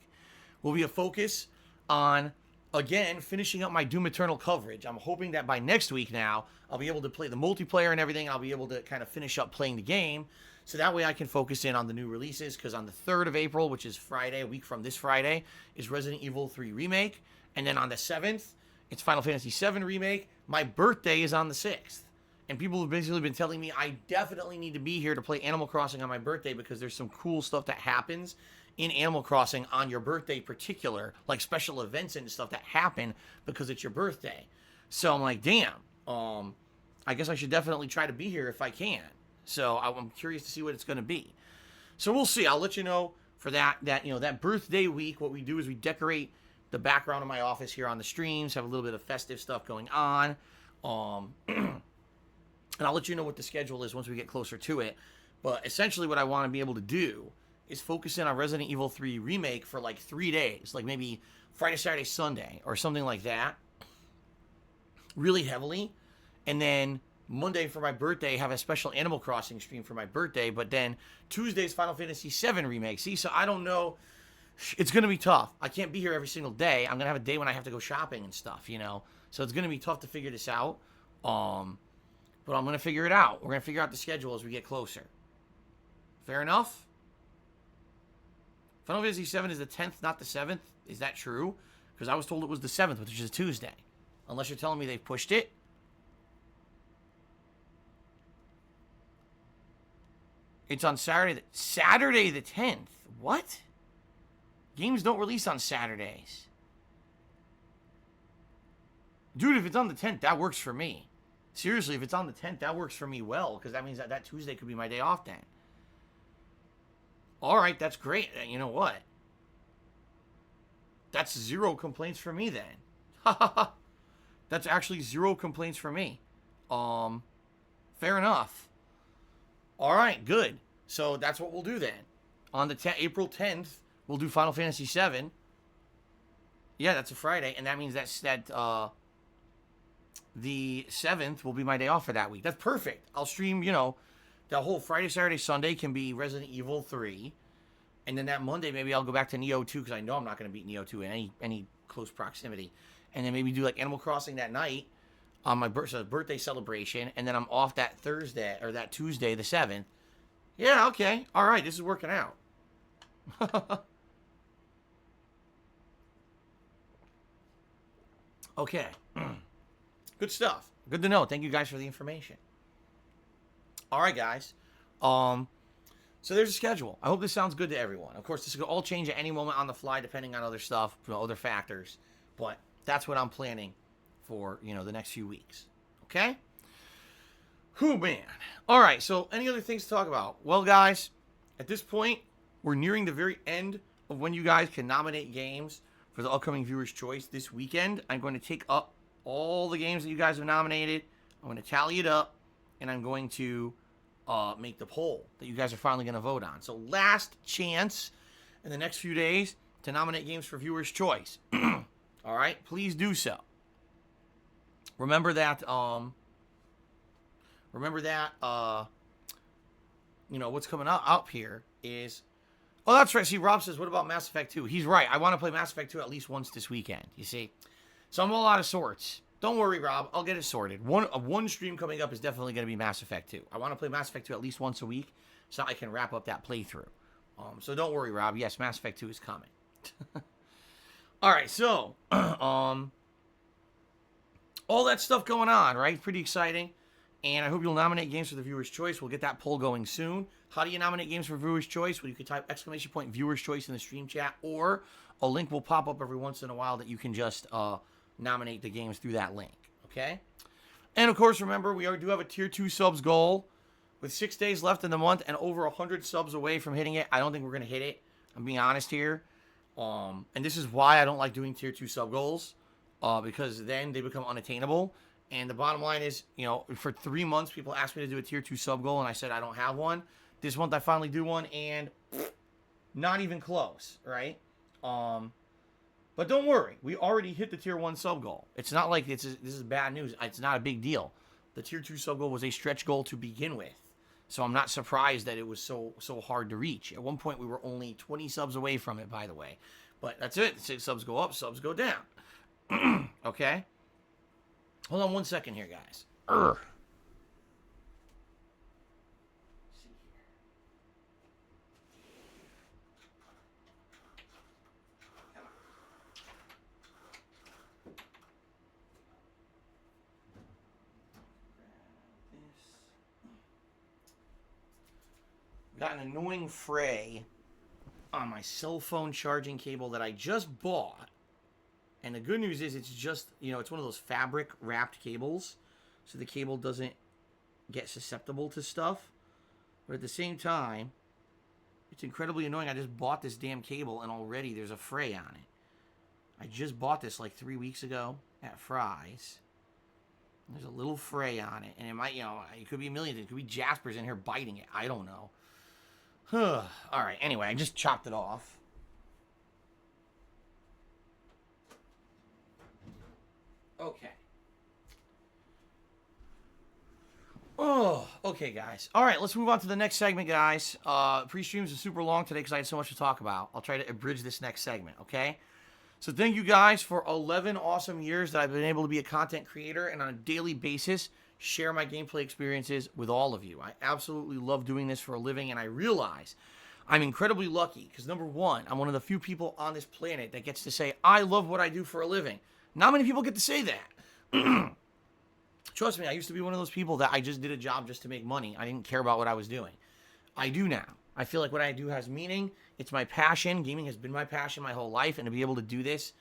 will be a focus on, again, finishing up my Doom Eternal coverage. I'm hoping that by next week now, I'll be able to play the multiplayer and everything. I'll be able to kind of finish up playing the game, so that way I can focus in on the new releases, because on the 3rd of April, which is Friday, a week from this Friday, is Resident Evil 3 Remake. And then on the 7th, it's Final Fantasy VII Remake. My birthday is on the 6th. And people have basically been telling me I definitely need to be here to play Animal Crossing on my birthday, because there's some cool stuff that happens in Animal Crossing on your birthday particular, like special events and stuff that happen because it's your birthday. So I'm like, damn, I guess I should definitely try to be here if I can. So I'm curious to see what it's going to be. So we'll see. I'll let you know for that birthday week. What we do is we decorate the background of my office here on the streams, have a little bit of festive stuff going on. And I'll let you know what the schedule is once we get closer to it. But essentially what I want to be able to do is focus in on Resident Evil 3 Remake for like 3 days, like maybe Friday, Saturday, Sunday, or something like that, really heavily. And then Monday for my birthday, have a special Animal Crossing stream for my birthday, but then Tuesday's Final Fantasy VII Remake. See, so I don't know. It's going to be tough. I can't be here every single day. I'm going to have a day when I have to go shopping and stuff, So it's going to be tough to figure this out. But I'm going to figure it out. We're going to figure out the schedule as we get closer. Fair enough? Final Fantasy VII is the 10th, not the 7th. Is that true? Because I was told it was the 7th, which is a Tuesday. Unless you're telling me they've pushed it. It's on Saturday the 10th. What? Games don't release on Saturdays. Dude, if it's on the 10th, that works for me. Seriously, if it's on the 10th, that works for me well, because that means that Tuesday could be my day off then. All right, that's great. You know what? That's 0 complaints for me then. That's actually 0 complaints for me. Fair enough. All right, good. So that's what we'll do then. On the April 10th, we'll do Final Fantasy VII. Yeah, that's a Friday, and that means that the 7th will be my day off for that week. That's perfect. I'll stream, the whole Friday, Saturday, Sunday can be Resident Evil 3. And then that Monday, maybe I'll go back to Neo 2, because I know I'm not going to beat Neo 2 in any close proximity. And then maybe do like Animal Crossing that night on my birthday celebration. And then I'm off that Thursday, or that Tuesday, the 7th. Yeah, okay. All right, this is working out. Okay. Good stuff. Good to know. Thank you guys for the information. All right, guys. So there's a schedule. I hope this sounds good to everyone. Of course, this could all change at any moment on the fly, depending on other stuff, other factors. But that's what I'm planning for, the next few weeks. Okay? Whew, man. All right, so any other things to talk about? Well, guys, at this point, we're nearing the very end of when you guys can nominate games for the upcoming Viewer's Choice this weekend. I'm going to take up all the games that you guys have nominated. I'm going to tally it up, and I'm going to make the poll that you guys are finally going to vote on. So last chance in the next few days to nominate games for Viewer's Choice. All right, please do so. Remember that, what's coming up here is, that's right. See, Rob says, what about Mass Effect 2? He's right. I want to play Mass Effect 2 at least once this weekend, you see. So I'm all out of sorts. Don't worry, Rob. I'll get it sorted. One stream coming up is definitely going to be Mass Effect 2. I want to play Mass Effect 2 at least once a week so I can wrap up that playthrough. So don't worry, Rob. Yes, Mass Effect 2 is coming. All right, so all that stuff going on, right? Pretty exciting. And I hope you'll nominate games for the Viewer's Choice. We'll get that poll going soon. How do you nominate games for Viewer's Choice? Well, you can type ! Viewer's Choice in the stream chat, or a link will pop up every once in a while that you can just nominate the games through that link, okay? And, of course, remember, we do have a Tier 2 subs goal. With 6 days left in the month and over 100 subs away from hitting it, I don't think we're going to hit it. I'm being honest here. And this is why I don't like doing Tier 2 sub goals, because then they become unattainable. And the bottom line is, you know, for 3 months, people asked me to do a Tier 2 sub goal, and I said I don't have one. This month, I finally do one, and not even close, right? But don't worry. We already hit the Tier 1 sub goal. It's not like this is bad news. It's not a big deal. The Tier 2 sub goal was a stretch goal to begin with. So I'm not surprised that it was so hard to reach. At one point, we were only 20 subs away from it, by the way. But that's it. 6 subs go up, subs go down. Okay? Hold on 1 second here, guys. Got an annoying fray on my cell phone charging cable that I just bought. And the good news is it's just, you know, it's one of those fabric wrapped cables. So the cable doesn't get susceptible to stuff. But at the same time, it's incredibly annoying. I just bought this damn cable and already there's a fray on it. I just bought this like 3 weeks ago at Fry's. There's a little fray on it. And it might, you know, it could be a million things. It could be Jasper's in here biting it. I don't know. All right, anyway, I just chopped it off. Okay. Oh, okay, guys. All right, let's move on to the next segment, guys. Pre-streams are super long today because I had so much to talk about. I'll try to abridge this next segment, okay? So thank you guys for 11 awesome years that I've been able to be a content creator and on a daily basis share my gameplay experiences with all of you. I absolutely love doing this for a living, and I realize I'm incredibly lucky because, number one, I'm one of the few people on this planet that gets to say, I love what I do for a living. Not many people get to say that. Trust me, I used to be one of those people that I just did a job just to make money. I didn't care about what I was doing. I do now. I feel like what I do has meaning. It's my passion. Gaming has been my passion my whole life, and to be able to do this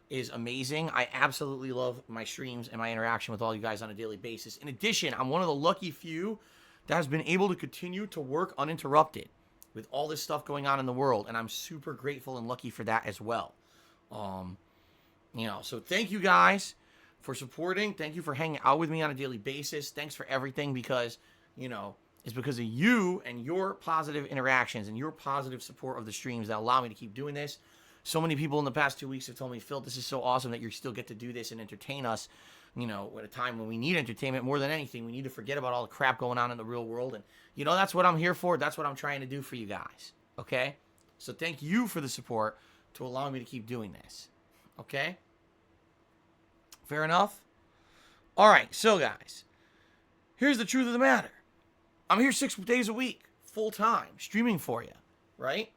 is amazing. I absolutely love my streams and my interaction with all you guys on a daily basis. In addition, I'm one of the lucky few that has been able to continue to work uninterrupted with all this stuff going on in the world, and I'm super grateful and lucky for that as well. You know, so thank you guys for supporting. Thank you for hanging out with me on a daily basis. Thanks for everything because, you know, it's because of you and your positive interactions and your positive support of the streams that allow me to keep doing this. So many people in the past 2 weeks have told me, Phil, this is so awesome that you still get to do this and entertain us, you know, at a time when we need entertainment more than anything. We need to forget about all the crap going on in the real world. And, you know, that's what I'm here for. That's what I'm trying to do for you guys. Okay? So thank you for the support to allow me to keep doing this. Okay? Fair enough? All right. So, guys, here's the truth of the matter. I'm here 6 days a week, full time, streaming for you, right?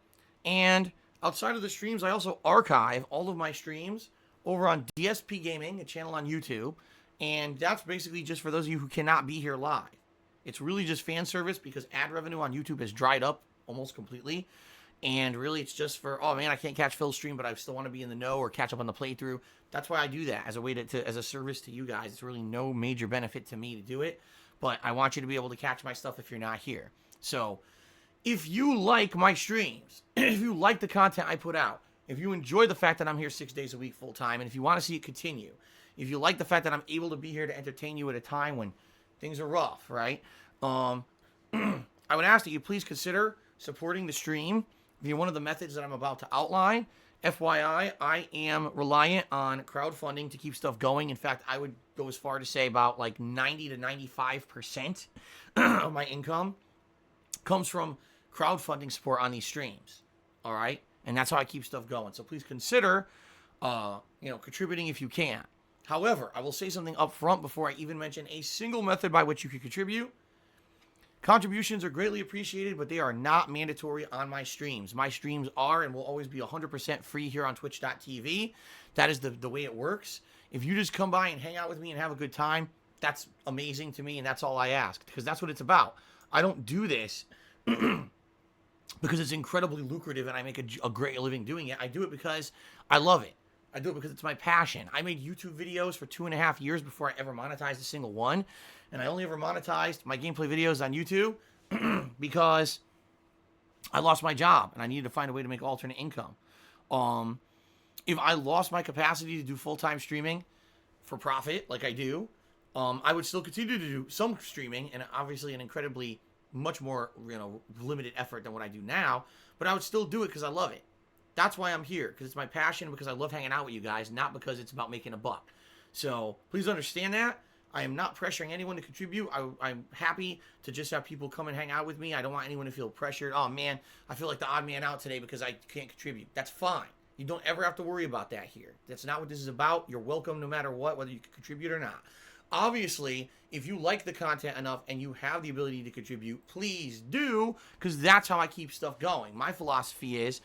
And outside of the streams, I also archive all of my streams over on DSPGaming, a channel on YouTube. And that's basically just for those of you who cannot be here live. It's really just fan service because ad revenue on YouTube has dried up almost completely. And really, it's just for, oh man, I can't catch Phil's stream, but I still want to be in the know or catch up on the playthrough. That's why I do that as a way to as a service to you guys. It's really no major benefit to me to do it, but I want you to be able to catch my stuff if you're not here. So if you like my streams, if you like the content I put out, if you enjoy the fact that I'm here 6 days a week full time, and if you want to see it continue, if you like the fact that I'm able to be here to entertain you at a time when things are rough, right? I would ask that you please consider supporting the stream via one of the methods that I'm about to outline. FYI, I am reliant on crowdfunding to keep stuff going. In fact, I would go as far to say about like 90 to 95% of my income comes from crowdfunding support on these streams. All right? And that's how I keep stuff going. So please consider, contributing if you can. However, I will say something up front before I even mention a single method by which you can contribute. Contributions are greatly appreciated, but they are not mandatory on my streams. My streams are and will always be 100% free here on twitch.tv. That is the way it works. If you just come by and hang out with me and have a good time, that's amazing to me, and that's all I ask, because that's what it's about. I don't do this because it's incredibly lucrative and I make a great living doing it. I do it because I love it. I do it because it's my passion. I made YouTube videos for 2.5 years before I ever monetized a single one. And I only ever monetized my gameplay videos on YouTube because I lost my job and I needed to find a way to make alternate income. If I lost my capacity to do full-time streaming for profit, like I do, I would still continue to do some streaming, and obviously an incredibly much more, limited effort than what I do now, but I would still do it because I love it. That's why I'm here, because it's my passion, because I love hanging out with you guys, not because it's about making a buck. So please understand that. I am not pressuring anyone to contribute. I'm happy to just have people come and hang out with me. I don't want anyone to feel pressured. Oh, man, I feel like the odd man out today because I can't contribute. That's fine. You don't ever have to worry about that here. That's not what this is about. You're welcome no matter what, whether you can contribute or not. Obviously, if you like the content enough and you have the ability to contribute, please do, because that's how I keep stuff going. My philosophy is,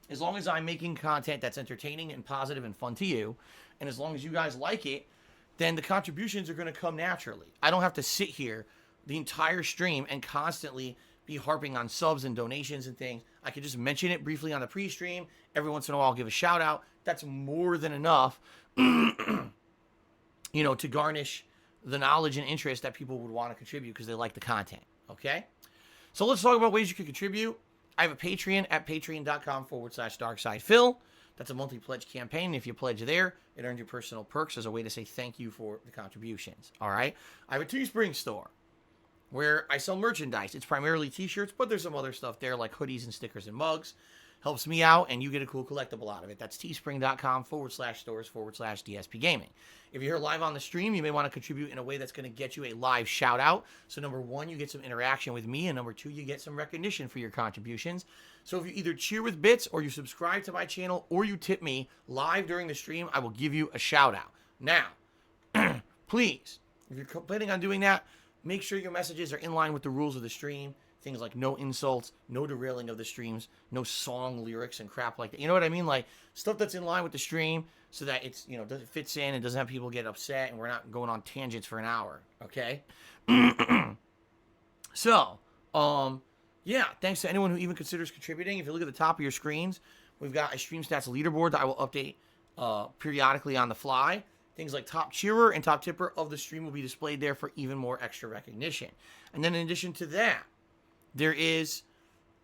as long as I'm making content that's entertaining and positive and fun to you, and as long as you guys like it, then the contributions are going to come naturally. I don't have to sit here the entire stream and constantly be harping on subs and donations and things. I can just mention it briefly on the pre-stream. Every once in a while, I'll give a shout out. That's more than enough, to garnish the knowledge and interest that people would want to contribute because they like the content. Okay? So let's talk about ways you can contribute. I have a Patreon at patreon.com/darksidephil. That's a monthly pledge campaign. If you pledge there, it earns you personal perks as a way to say thank you for the contributions. All right? I have a Teespring store where I sell merchandise. It's primarily t-shirts, but there's some other stuff there like hoodies and stickers and mugs. Helps me out, and you get a cool collectible out of it. That's teespring.com/stores/DSPGaming. If you're here live on the stream, you may want to contribute in a way that's going to get you a live shout out. So number one, you get some interaction with me, and number two, you get some recognition for your contributions. So if you either cheer with bits, or you subscribe to my channel, or you tip me live during the stream, I will give you a shout out. Now, please, if you're planning on doing that, make sure your messages are in line with the rules of the stream. Things like no insults, no derailing of the streams, no song lyrics and crap like that. You know what I mean? Like stuff that's in line with the stream so that it's, fits in and doesn't have people get upset and we're not going on tangents for an hour. Okay? So, yeah, thanks to anyone who even considers contributing. If you look at the top of your screens, we've got a stream stats leaderboard that I will update periodically on the fly. Things like top cheerer and top tipper of the stream will be displayed there for even more extra recognition. And then in addition to that, there is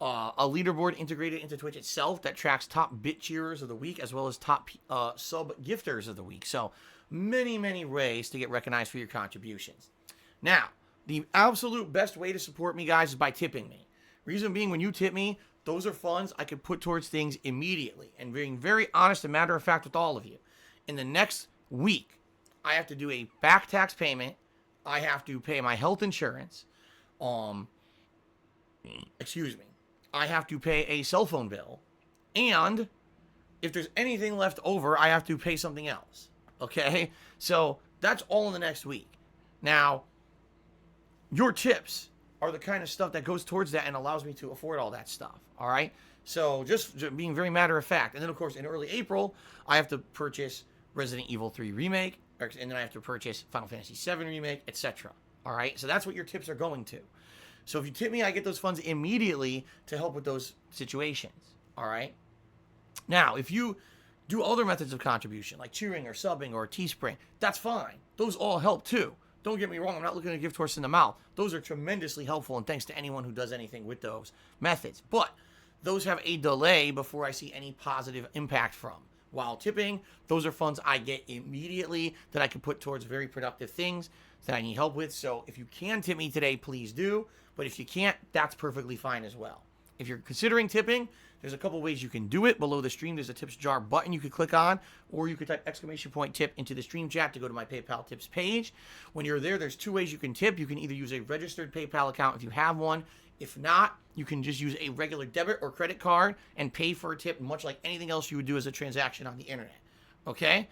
a leaderboard integrated into Twitch itself that tracks top bit cheerers of the week as well as top sub gifters of the week. So many, many ways to get recognized for your contributions. Now, the absolute best way to support me, guys, is by tipping me. Reason being, when you tip me, those are funds I could put towards things immediately. And being very honest and matter of fact with all of you, in the next week, I have to do a back tax payment. I have to pay my health insurance. I have to pay a cell phone bill, and if there's anything left over, I have to pay something else. Okay? So that's all in the next week. Now, your tips are the kind of stuff that goes towards that and allows me to afford all that stuff. All right? So just being very matter of fact. And then, of course, in early April, I have to purchase Resident Evil 3 Remake, and then I have to purchase Final Fantasy 7 Remake, etc. All right? So that's what your tips are going to. So if you tip me, I get those funds immediately to help with those situations, all right? Now, if you do other methods of contribution, like cheering or subbing or Teespring, that's fine. Those all help too. Don't get me wrong, I'm not looking to give horse in the mouth. Those are tremendously helpful, and thanks to anyone who does anything with those methods. But those have a delay before I see any positive impact from. While tipping, those are funds I get immediately that I can put towards very productive things that I need help with. So if you can tip me today, please do. But if you can't, that's perfectly fine as well. If you're considering tipping, there's a couple ways you can do it. Below the stream, there's a tips jar button you could click on, or you could type !tip into the stream chat to go to my PayPal tips page. When you're there, there's two ways you can tip. You can either use a registered PayPal account if you have one. If not, you can just use a regular debit or credit card and pay for a tip, much like anything else you would do as a transaction on the internet. Okay?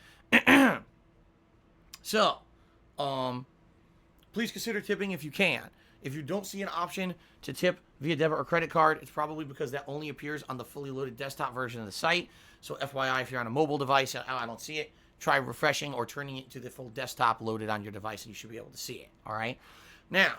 So, please consider tipping if you can. If you don't see an option to tip via debit or credit card, it's probably because that only appears on the fully loaded desktop version of the site. So FYI, if you're on a mobile device, I don't see it, try refreshing or turning it to the full desktop loaded on your device and you should be able to see it. All right? Now,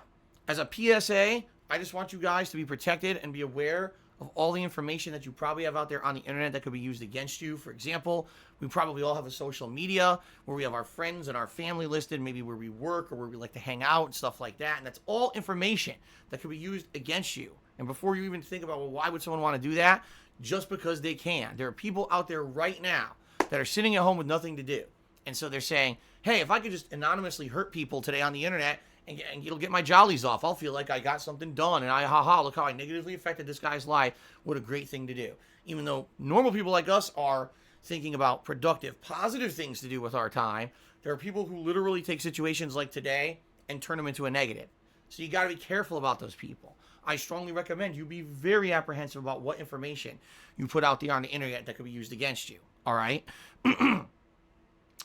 as a PSA, I just want you guys to be protected and be aware of all the information that you probably have out there on the internet that could be used against you. For example, we probably all have a social media where we have our friends and our family listed, maybe where we work or where we like to hang out and stuff like that. And that's all information that could be used against you. And before you even think about, well, why would someone want to do that? Just because they can. There are people out there right now that are sitting at home with nothing to do. And so they're saying, hey, if I could just anonymously hurt people today on the internet and it'll get my jollies off, I'll feel like I got something done. And look how I negatively affected this guy's life. What a great thing to do. Even though normal people like us are thinking about productive, positive things to do with our time, there are people who literally take situations like today and turn them into a negative. So you got to be careful about those people. I strongly recommend you be very apprehensive about what information you put out there on the internet that could be used against you. All right?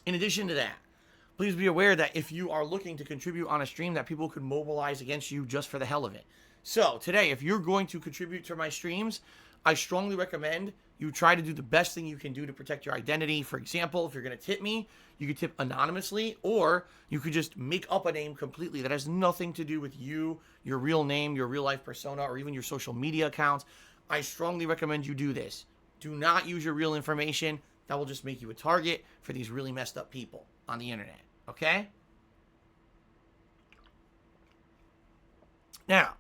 In addition to that, please be aware that if you are looking to contribute on a stream, that people could mobilize against you just for the hell of it. So today, if you're going to contribute to my streams, I strongly recommend you try to do the best thing you can do to protect your identity. For example, if you're going to tip me, you could tip anonymously, or you could just make up a name completely that has nothing to do with you, your real name, your real life persona, or even your social media accounts. I strongly recommend you do this. Do not use your real information. That will just make you a target for these really messed up people on the internet. Okay? Now,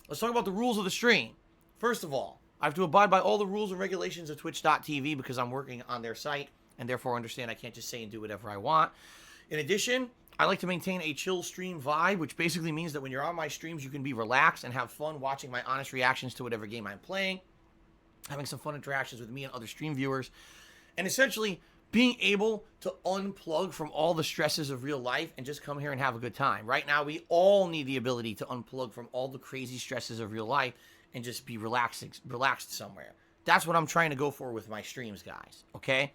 let's talk about the rules of the stream. First of all, I have to abide by all the rules and regulations of Twitch.tv because I'm working on their site and therefore understand I can't just say and do whatever I want. In addition, I like to maintain a chill stream vibe, which basically means that when you're on my streams, you can be relaxed and have fun watching my honest reactions to whatever game I'm playing, having some fun interactions with me and other stream viewers, and essentially being able to unplug from all the stresses of real life and just come here and have a good time. Right now, we all need the ability to unplug from all the crazy stresses of real life and just be relaxed somewhere. That's what I'm trying to go for with my streams, guys, okay?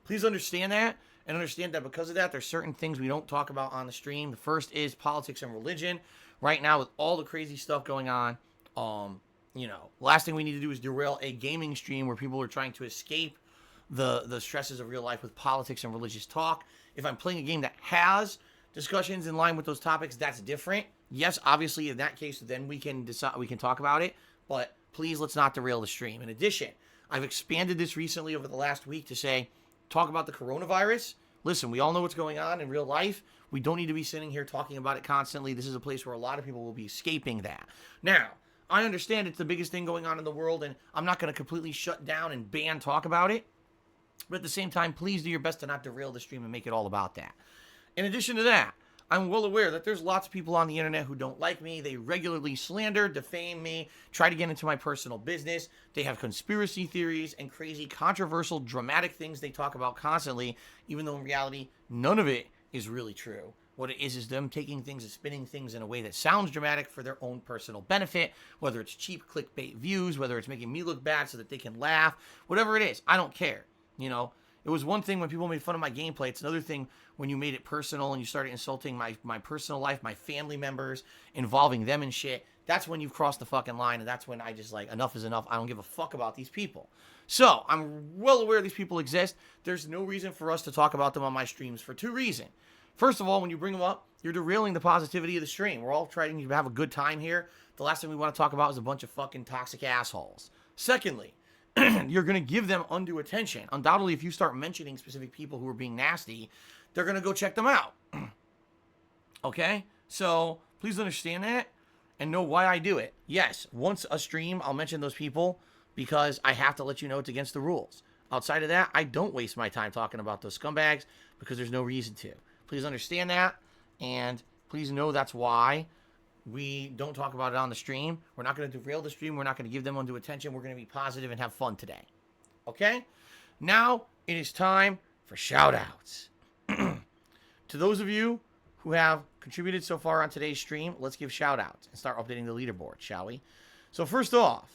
Please understand that, and understand that because of that, there's certain things we don't talk about on the stream. The first is politics and religion. Right now, with all the crazy stuff going on, last thing we need to do is derail a gaming stream where people are trying to escape the stresses of real life with politics and religious talk. If I'm playing a game that has discussions in line with those topics, that's different. Yes, obviously, in that case, then we can decide, we can talk about it, but please let's not derail the stream. In addition, I've expanded this recently over the last week to say, talk about the coronavirus. Listen, we all know what's going on in real life. We don't need to be sitting here talking about it constantly. This is a place where a lot of people will be escaping that. Now, I understand it's the biggest thing going on in the world, and I'm not going to completely shut down and ban talk about it. But at the same time, please do your best to not derail the stream and make it all about that. In addition to that, I'm well aware that there's lots of people on the internet who don't like me. They regularly slander, defame me, try to get into my personal business. They have conspiracy theories and crazy, controversial, dramatic things they talk about constantly, even though in reality, none of it is really true. What it is them taking things and spinning things in a way that sounds dramatic for their own personal benefit, whether it's cheap clickbait views, whether it's making me look bad so that they can laugh, whatever it is, I don't care. You know, it was one thing when people made fun of my gameplay. It's another thing when you made it personal and you started insulting my personal life, my family members, involving them in shit. That's when you've crossed the fucking line, and that's when I just like, enough is enough. I don't give a fuck about these people. So, I'm well aware these people exist. There's no reason for us to talk about them on my streams for two reasons. First of all, when you bring them up, you're derailing the positivity of the stream. We're all trying to have a good time here. The last thing we want to talk about is a bunch of fucking toxic assholes. Secondly, you're going to give them undue attention. Undoubtedly, if you start mentioning specific people who are being nasty, they're going to go check them out. Okay? So, please understand that and know why I do it. Yes, once a stream, I'll mention those people because I have to let you know it's against the rules. Outside of that, I don't waste my time talking about those scumbags because there's no reason to. Please understand that, and please know that's why we don't talk about it on the stream. We're not going to derail the stream. We're not going to give them undue attention. We're going to be positive and have fun today. Okay? Now, it is time for shout-outs. To those of you who have contributed so far on today's stream, let's give shout-outs and start updating the leaderboard, shall we? So first off,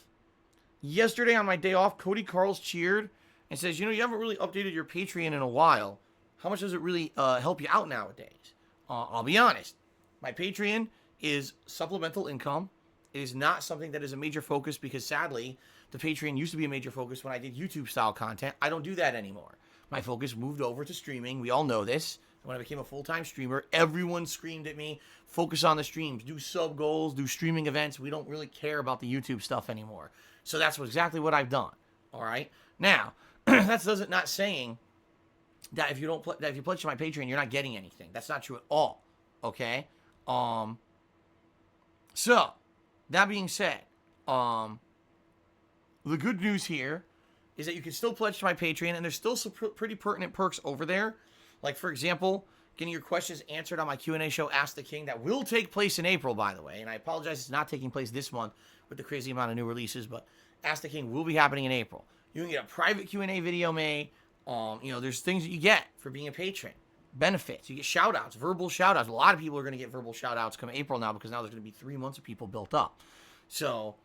yesterday on my day off, Cody Carls cheered and says, you haven't really updated your Patreon in a while. How much does it really help you out nowadays? I'll be honest. My Patreon is supplemental income. It is not something that is a major focus because, sadly, the Patreon used to be a major focus when I did YouTube-style content. I don't do that anymore. My focus moved over to streaming. We all know this. When I became a full-time streamer, everyone screamed at me, focus on the streams, do sub goals, do streaming events. We don't really care about the YouTube stuff anymore. So that's exactly what I've done. All right? Now, that's not saying that if you pledge to my Patreon, you're not getting anything. That's not true at all. Okay? So, that being said, the good news here is that you can still pledge to my Patreon, and there's still some pretty pertinent perks over there. Like, for example, getting your questions answered on my Q&A show, Ask the King, that will take place in April, by the way. And I apologize it's not taking place this month with the crazy amount of new releases, but Ask the King will be happening in April. You can get a private Q&A video made. There's things that you get for being a patron. Benefits. You get shout-outs, verbal shout-outs. A lot of people are going to get verbal shout-outs come April now because now there's going to be 3 months of people built up. So,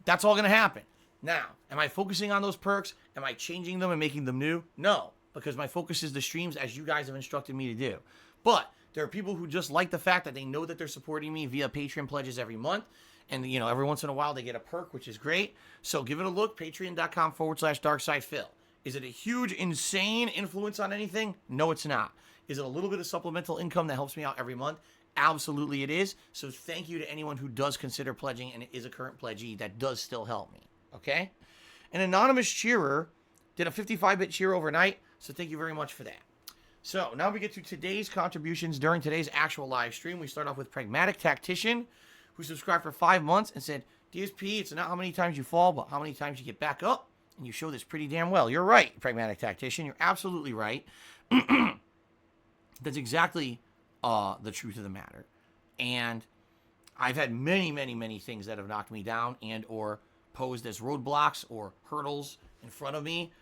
that's all going to happen. Now, am I focusing on those perks? Am I changing them and making them new? No, because my focus is the streams as you guys have instructed me to do. But there are people who just like the fact that they know that they're supporting me via Patreon pledges every month. And, every once in a while they get a perk, which is great. So give it a look, patreon.com/DarkSidePhil. Is it a huge, insane influence on anything? No, it's not. Is it a little bit of supplemental income that helps me out every month? Absolutely it is. So thank you to anyone who does consider pledging and is a current pledgee. That does still help me. Okay? An anonymous cheerer did a 55-bit cheer overnight, so thank you very much for that. So, now we get to today's contributions during today's actual live stream. We start off with Pragmatic Tactician, who subscribed for 5 months and said, DSP, it's not how many times you fall, but how many times you get back up, and you show this pretty damn well. You're right, Pragmatic Tactician. You're absolutely right. That's exactly the truth of the matter. And I've had many, many, many things that have knocked me down and or posed as roadblocks or hurdles in front of me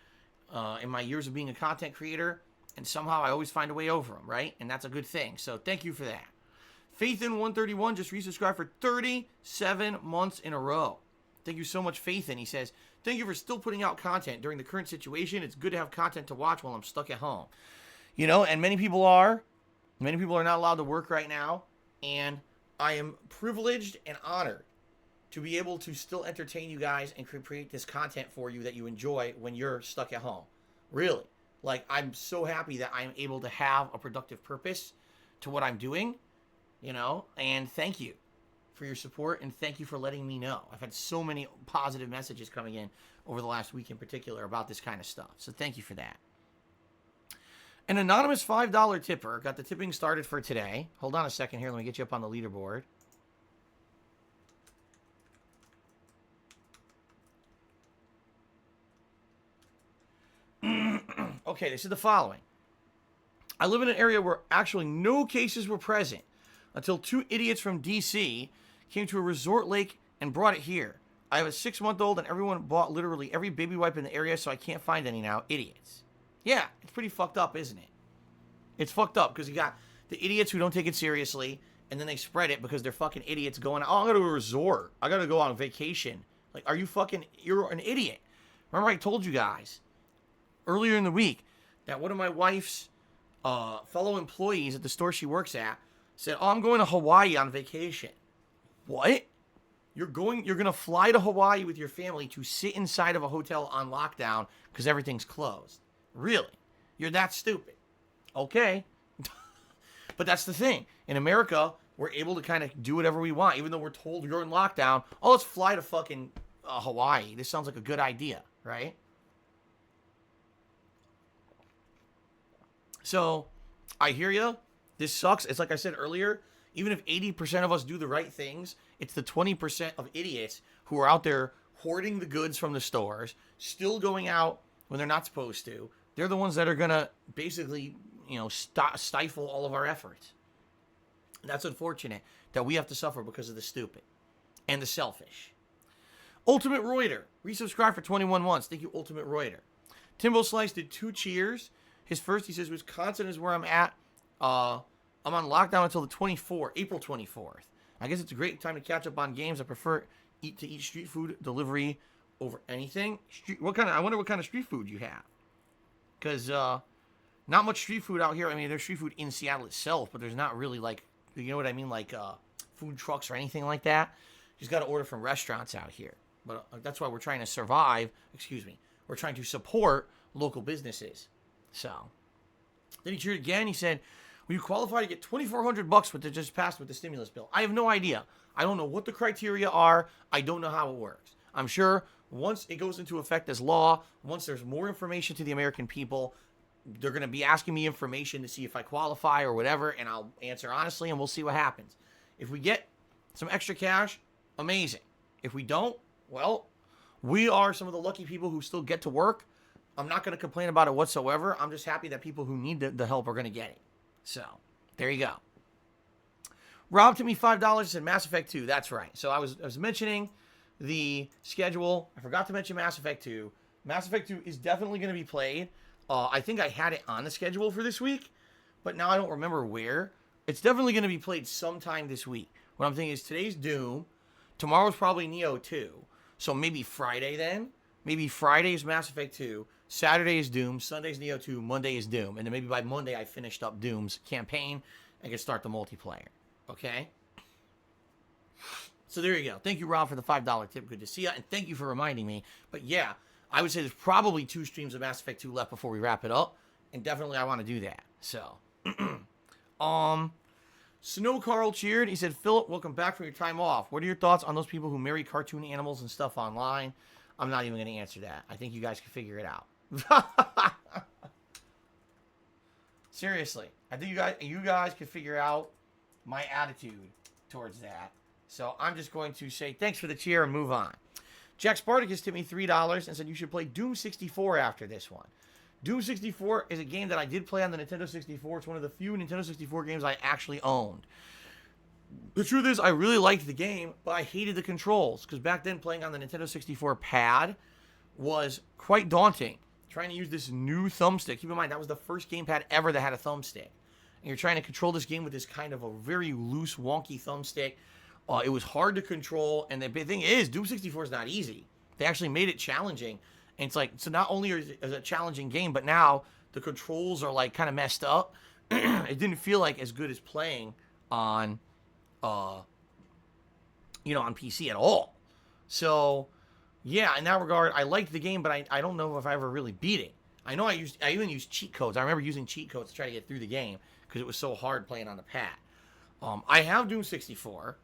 in my years of being a content creator, and somehow I always find a way over them, right? And that's a good thing. So thank you for that. Faithin131 just resubscribed for 37 months in a row. Thank you so much, Faithin. He says, thank you for still putting out content during the current situation. It's good to have content to watch while I'm stuck at home. And many people are. Many people are not allowed to work right now. And I am privileged and honored to be able to still entertain you guys and create this content for you that you enjoy when you're stuck at home. Really. Like, I'm so happy that I'm able to have a productive purpose to what I'm doing, and thank you for your support, and thank you for letting me know. I've had so many positive messages coming in over the last week in particular about this kind of stuff, so thank you for that. An anonymous $5 tipper got the tipping started for today. Hold on a second here. Let me get you up on the leaderboard. Okay, this is the following. I live in an area where actually no cases were present until 2 idiots from D.C. came to a resort lake and brought it here. I have a 6-month-old and everyone bought literally every baby wipe in the area, so I can't find any now. Idiots. Yeah, it's pretty fucked up, isn't it? It's fucked up because you got the idiots who don't take it seriously, and then they spread it because they're fucking idiots going, oh, I'm going to a resort. I got to go on vacation. Like, you're an idiot. Remember I told you guys earlier in the week that one of my wife's fellow employees at the store she works at said, oh, I'm going to Hawaii on vacation. What? You're going to fly to Hawaii with your family to sit inside of a hotel on lockdown because everything's closed. Really? You're that stupid. Okay. But that's the thing. In America, we're able to kind of do whatever we want, even though we're told you're in lockdown. Oh, let's fly to fucking Hawaii. This sounds like a good idea, right? So, I hear you. This sucks. It's like I said earlier, even if 80% of us do the right things, it's the 20% of idiots who are out there hoarding the goods from the stores, still going out when they're not supposed to. They're the ones that are going to basically, stifle all of our efforts. That's unfortunate that we have to suffer because of the stupid and the selfish. Ultimate Reuter, resubscribe for 21 months. Thank you, Ultimate Reuter. Timbo Slice did 2 cheers. His first, he says, Wisconsin is where I'm at. I'm on lockdown until the April 24th. I guess it's a great time to catch up on games. I prefer to eat street food delivery over anything. I wonder what kind of street food you have. Because not much street food out here. I mean, there's street food in Seattle itself, but there's not really like, you know what I mean, like food trucks or anything like that. You just got to order from restaurants out here. But that's why we're trying to survive. Excuse me. We're trying to support local businesses. So then he cheered again. He said, "Will you qualify to get $2,400 what they just passed with the stimulus bill?" I have no idea. I don't know what the criteria are. I don't know how it works. I'm sure once it goes into effect as law, once there's more information to the American people, they're going to be asking me information to see if I qualify or whatever, and I'll answer honestly, and we'll see what happens. If we get some extra cash, amazing. If we don't, well, we are some of the lucky people who still get to work. I'm not going to complain about it whatsoever. I'm just happy that people who need the help are going to get it. So, there you go. Rob took me $5 and said Mass Effect 2. That's right. So, I was mentioning the schedule. I forgot to mention Mass Effect 2. Mass Effect 2 is definitely going to be played. I think I had it on the schedule for this week, but now I don't remember where. It's definitely going to be played sometime this week. What I'm thinking is today's Doom. Tomorrow's probably Neo 2. So maybe Friday then. Maybe Friday is Mass Effect 2. Saturday is Doom. Sunday's Neo 2. Monday is Doom. And then maybe by Monday I finished up Doom's campaign and can start the multiplayer. Okay? So there you go. Thank you, Rob, for the $5 tip. Good to see you. And thank you for reminding me. But yeah, I would say there's probably 2 streams of Mass Effect 2 left before we wrap it up. And definitely I want to do that. So, Snow Carl cheered. He said, "Philip, welcome back from your time off. What are your thoughts on those people who marry cartoon animals and stuff online?" I'm not even going to answer that. I think you guys can figure it out. Seriously. I think you guys can figure out my attitude towards that. So I'm just going to say thanks for the cheer and move on. Jack Spartacus tipped me $3 and said you should play Doom 64 after this one. Doom 64 is a game that I did play on the Nintendo 64. It's one of the few Nintendo 64 games I actually owned. The truth is, I really liked the game, but I hated the controls. Because back then, playing on the Nintendo 64 pad was quite daunting. Trying to use this new thumbstick. Keep in mind, that was the first gamepad ever that had a thumbstick. And you're trying to control this game with this kind of a very loose, wonky thumbstick. It was hard to control. And the big thing is, Doom 64 is not easy. They actually made it challenging. And it's like, so not only is it a challenging game, but now the controls are like kind of messed up. It didn't feel like as good as playing on, on PC at all. So, yeah, in that regard, I liked the game, but I don't know if I ever really beat it. I know I even used cheat codes. I remember using cheat codes to try to get through the game because it was so hard playing on the pad. I have Doom 64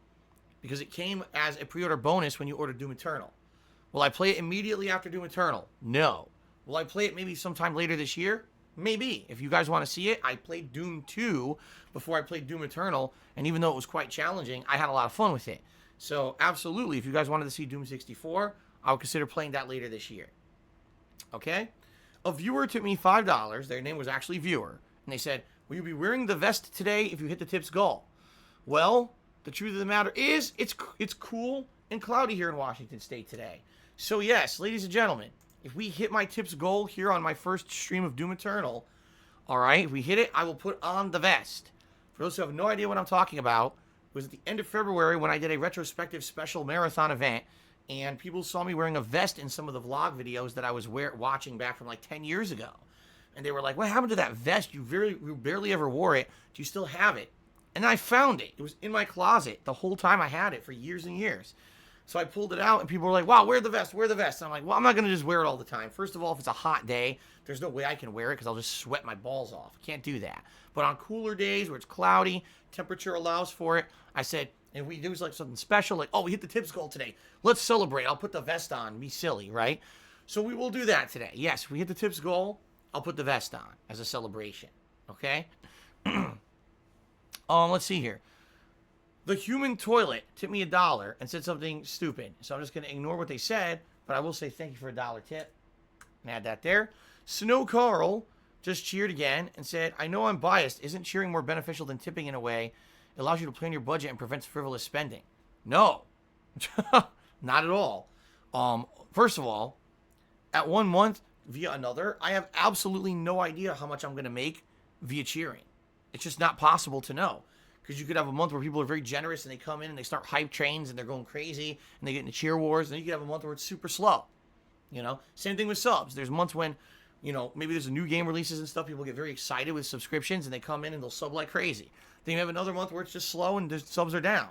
because it came as a pre-order bonus when you ordered Doom Eternal. Will I play it immediately after Doom Eternal? No. Will I play it maybe sometime later this year? Maybe. If you guys want to see it, I played Doom 2 before I played Doom Eternal, and even though it was quite challenging, I had a lot of fun with it. So, absolutely, if you guys wanted to see Doom 64, I would consider playing that later this year. Okay? A viewer took me $5. Their name was actually Viewer. And they said, "Will you be wearing the vest today if you hit the tips goal?" Well, the truth of the matter is, it's cool and cloudy here in Washington State today. So yes, ladies and gentlemen, if we hit my tips goal here on my first stream of Doom Eternal, all right, if we hit it, I will put on the vest. For those who have no idea what I'm talking about, it was at the end of February when I did a retrospective special marathon event, and people saw me wearing a vest in some of the vlog videos that I was watching back from like 10 years ago. And they were like, "What happened to that vest? You barely ever wore it. Do you still have it?" And I found it. It was in my closet the whole time I had it for years and years. So I pulled it out, and people were like, "Wow, wear the vest, wear the vest." And I'm like, well, I'm not going to just wear it all the time. First of all, if it's a hot day, there's no way I can wear it because I'll just sweat my balls off. I can't do that. But on cooler days where it's cloudy, temperature allows for it, I said, if we do like something special, like, oh, we hit the tips goal today, let's celebrate. I'll put the vest on. Be silly, right? So we will do that today. Yes, if we hit the tips goal, I'll put the vest on as a celebration. Okay? Let's see here. The Human Toilet tipped me $1 and said something stupid. So I'm just going to ignore what they said, but I will say thank you for $1 tip. And add that there. Snow Carl just cheered again and said, "I know I'm biased. Isn't cheering more beneficial than tipping in a way? It allows you to plan your budget and prevents frivolous spending." No. Not at all. First of all, at 1 month via another, I have absolutely no idea how much I'm going to make via cheering. It's just not possible to know. Because you could have a month where people are very generous and they come in and they start hype trains and they're going crazy and they get into cheer wars. And then you could have a month where it's super slow. You know, same thing with subs. There's months when you know, maybe there's a new game releases and stuff. People get very excited with subscriptions, and they come in and they'll sub like crazy. Then you have another month where it's just slow and the subs are down.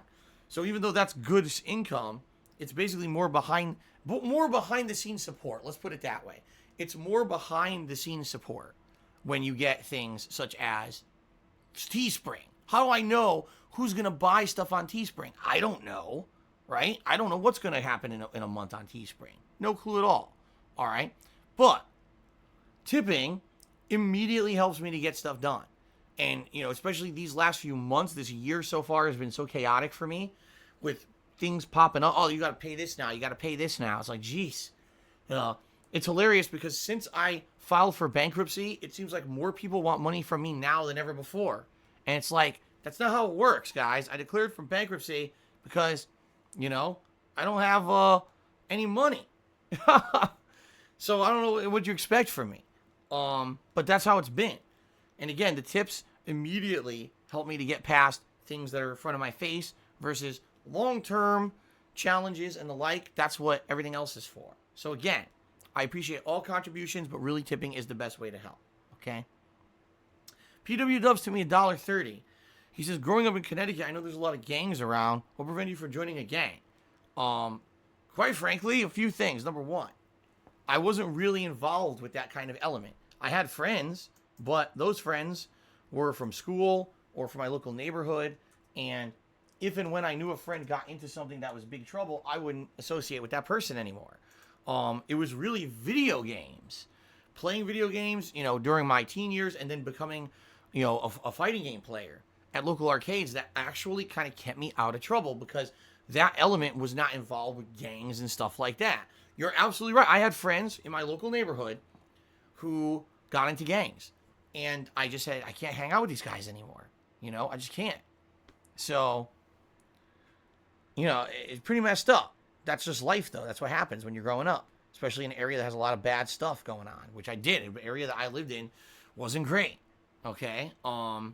So even though that's good income, it's basically more behind the scenes support. Let's put it that way. It's more behind the scenes support when you get things such as Teespring. How do I know who's going to buy stuff on Teespring? I don't know, right? I don't know what's going to happen in a month on Teespring. No clue at all. All right. But tipping immediately helps me to get stuff done. And, you know, especially these last few months, this year so far has been so chaotic for me with things popping up. Oh, you got to pay this now. You got to pay this now. It's like, geez. It's hilarious because since I filed for bankruptcy, it seems like more people want money from me now than ever before. And it's like, that's not how it works, guys. I declared for bankruptcy because, you know, I don't have any money. So I don't know what you expect from me. But that's how it's been. And again, the tips immediately help me to get past things that are in front of my face versus long-term challenges and the like. That's what everything else is for. So again, I appreciate all contributions, but really tipping is the best way to help. Okay? PW Dubs to me $1.30. He says, growing up in Connecticut, I know there's a lot of gangs around. What prevented you from joining a gang? Quite frankly, a few things. Number one, I wasn't really involved with that kind of element. I had friends, but those friends were from school or from my local neighborhood. And if and when I knew a friend got into something that was big trouble, I wouldn't associate with that person anymore. It was really video games. Playing video games, you know, during my teen years and then becoming, you know, a fighting game player at local arcades that actually kind of kept me out of trouble because that element was not involved with gangs and stuff like that. You're absolutely right. I had friends in my local neighborhood who got into gangs. And I just said, I can't hang out with these guys anymore. You know, I just can't. So, you know, it's pretty messed up. That's just life, though. That's what happens when you're growing up. Especially in an area that has a lot of bad stuff going on. Which I did. An area that I lived in wasn't great. Okay? But,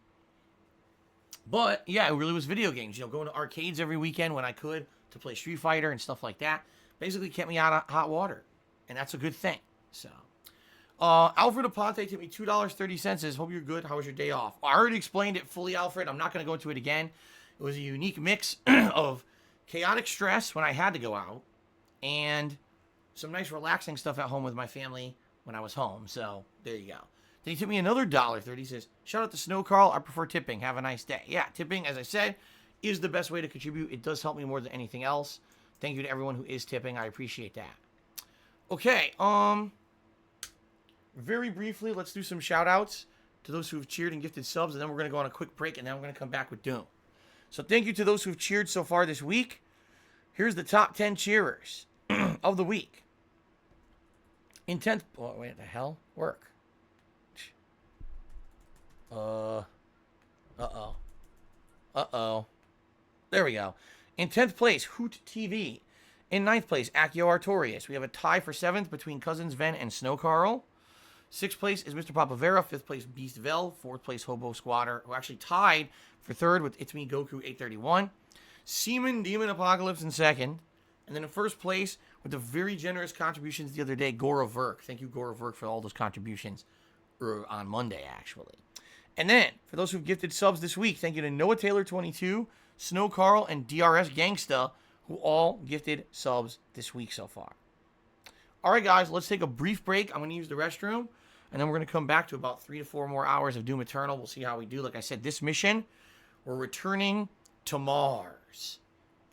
yeah, it really was video games. You know, going to arcades every weekend when I could to play Street Fighter and stuff like that. Basically kept me out of hot water. And that's a good thing. So, Alfred Aponte took me $2.30. Says, hope you're good. How was your day off? I already explained it fully, Alfred. I'm not going to go into it again. It was a unique mix of chaotic stress when I had to go out and some nice relaxing stuff at home with my family when I was home. So, there you go. Then he took me another $1.30. He says, shout out to Snow Carl. I prefer tipping. Have a nice day. Yeah, tipping, as I said, is the best way to contribute. It does help me more than anything else. Thank you to everyone who is tipping. I appreciate that. Okay, very briefly, let's do some shout-outs to those who have cheered and gifted subs, and then we're going to go on a quick break, and then we're going to come back with Doom. So thank you to those who have cheered so far this week. Here's the top 10 cheerers of the week. In 10th... Oh, wait, the hell? Work. Uh-oh. There we go. In 10th place, Hoot TV. In 9th place, Accio Artorias. We have a tie for 7th between Cousins Ven and Snow Carl. 6th place is Mr. Papavera. 5th place, Beast Vel. 4th place, Hobo Squatter, who actually tied for 3rd with It's Me Goku 831. Seaman Demon Apocalypse in 2nd. And then in 1st place, with the very generous contributions the other day, Gora Verk. Thank you, Gora Verk, for all those contributions on Monday, actually. And then, for those who've gifted subs this week, thank you to Noah Taylor 22, Snow Carl, and DRS Gangsta, who all gifted subs this week so far. All right, guys, let's take a brief break. I'm going to use the restroom, and then we're going to come back to about 3 to 4 more hours of Doom Eternal. We'll see how we do. Like I said, this mission, we're returning to Mars.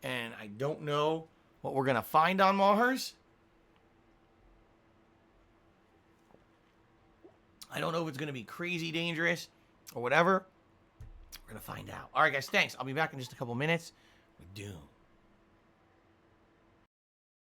And I don't know what we're going to find on Mars. I don't know if it's going to be crazy dangerous or whatever. We're going to find out. All right, guys, thanks. I'll be back in just a couple minutes with Doom.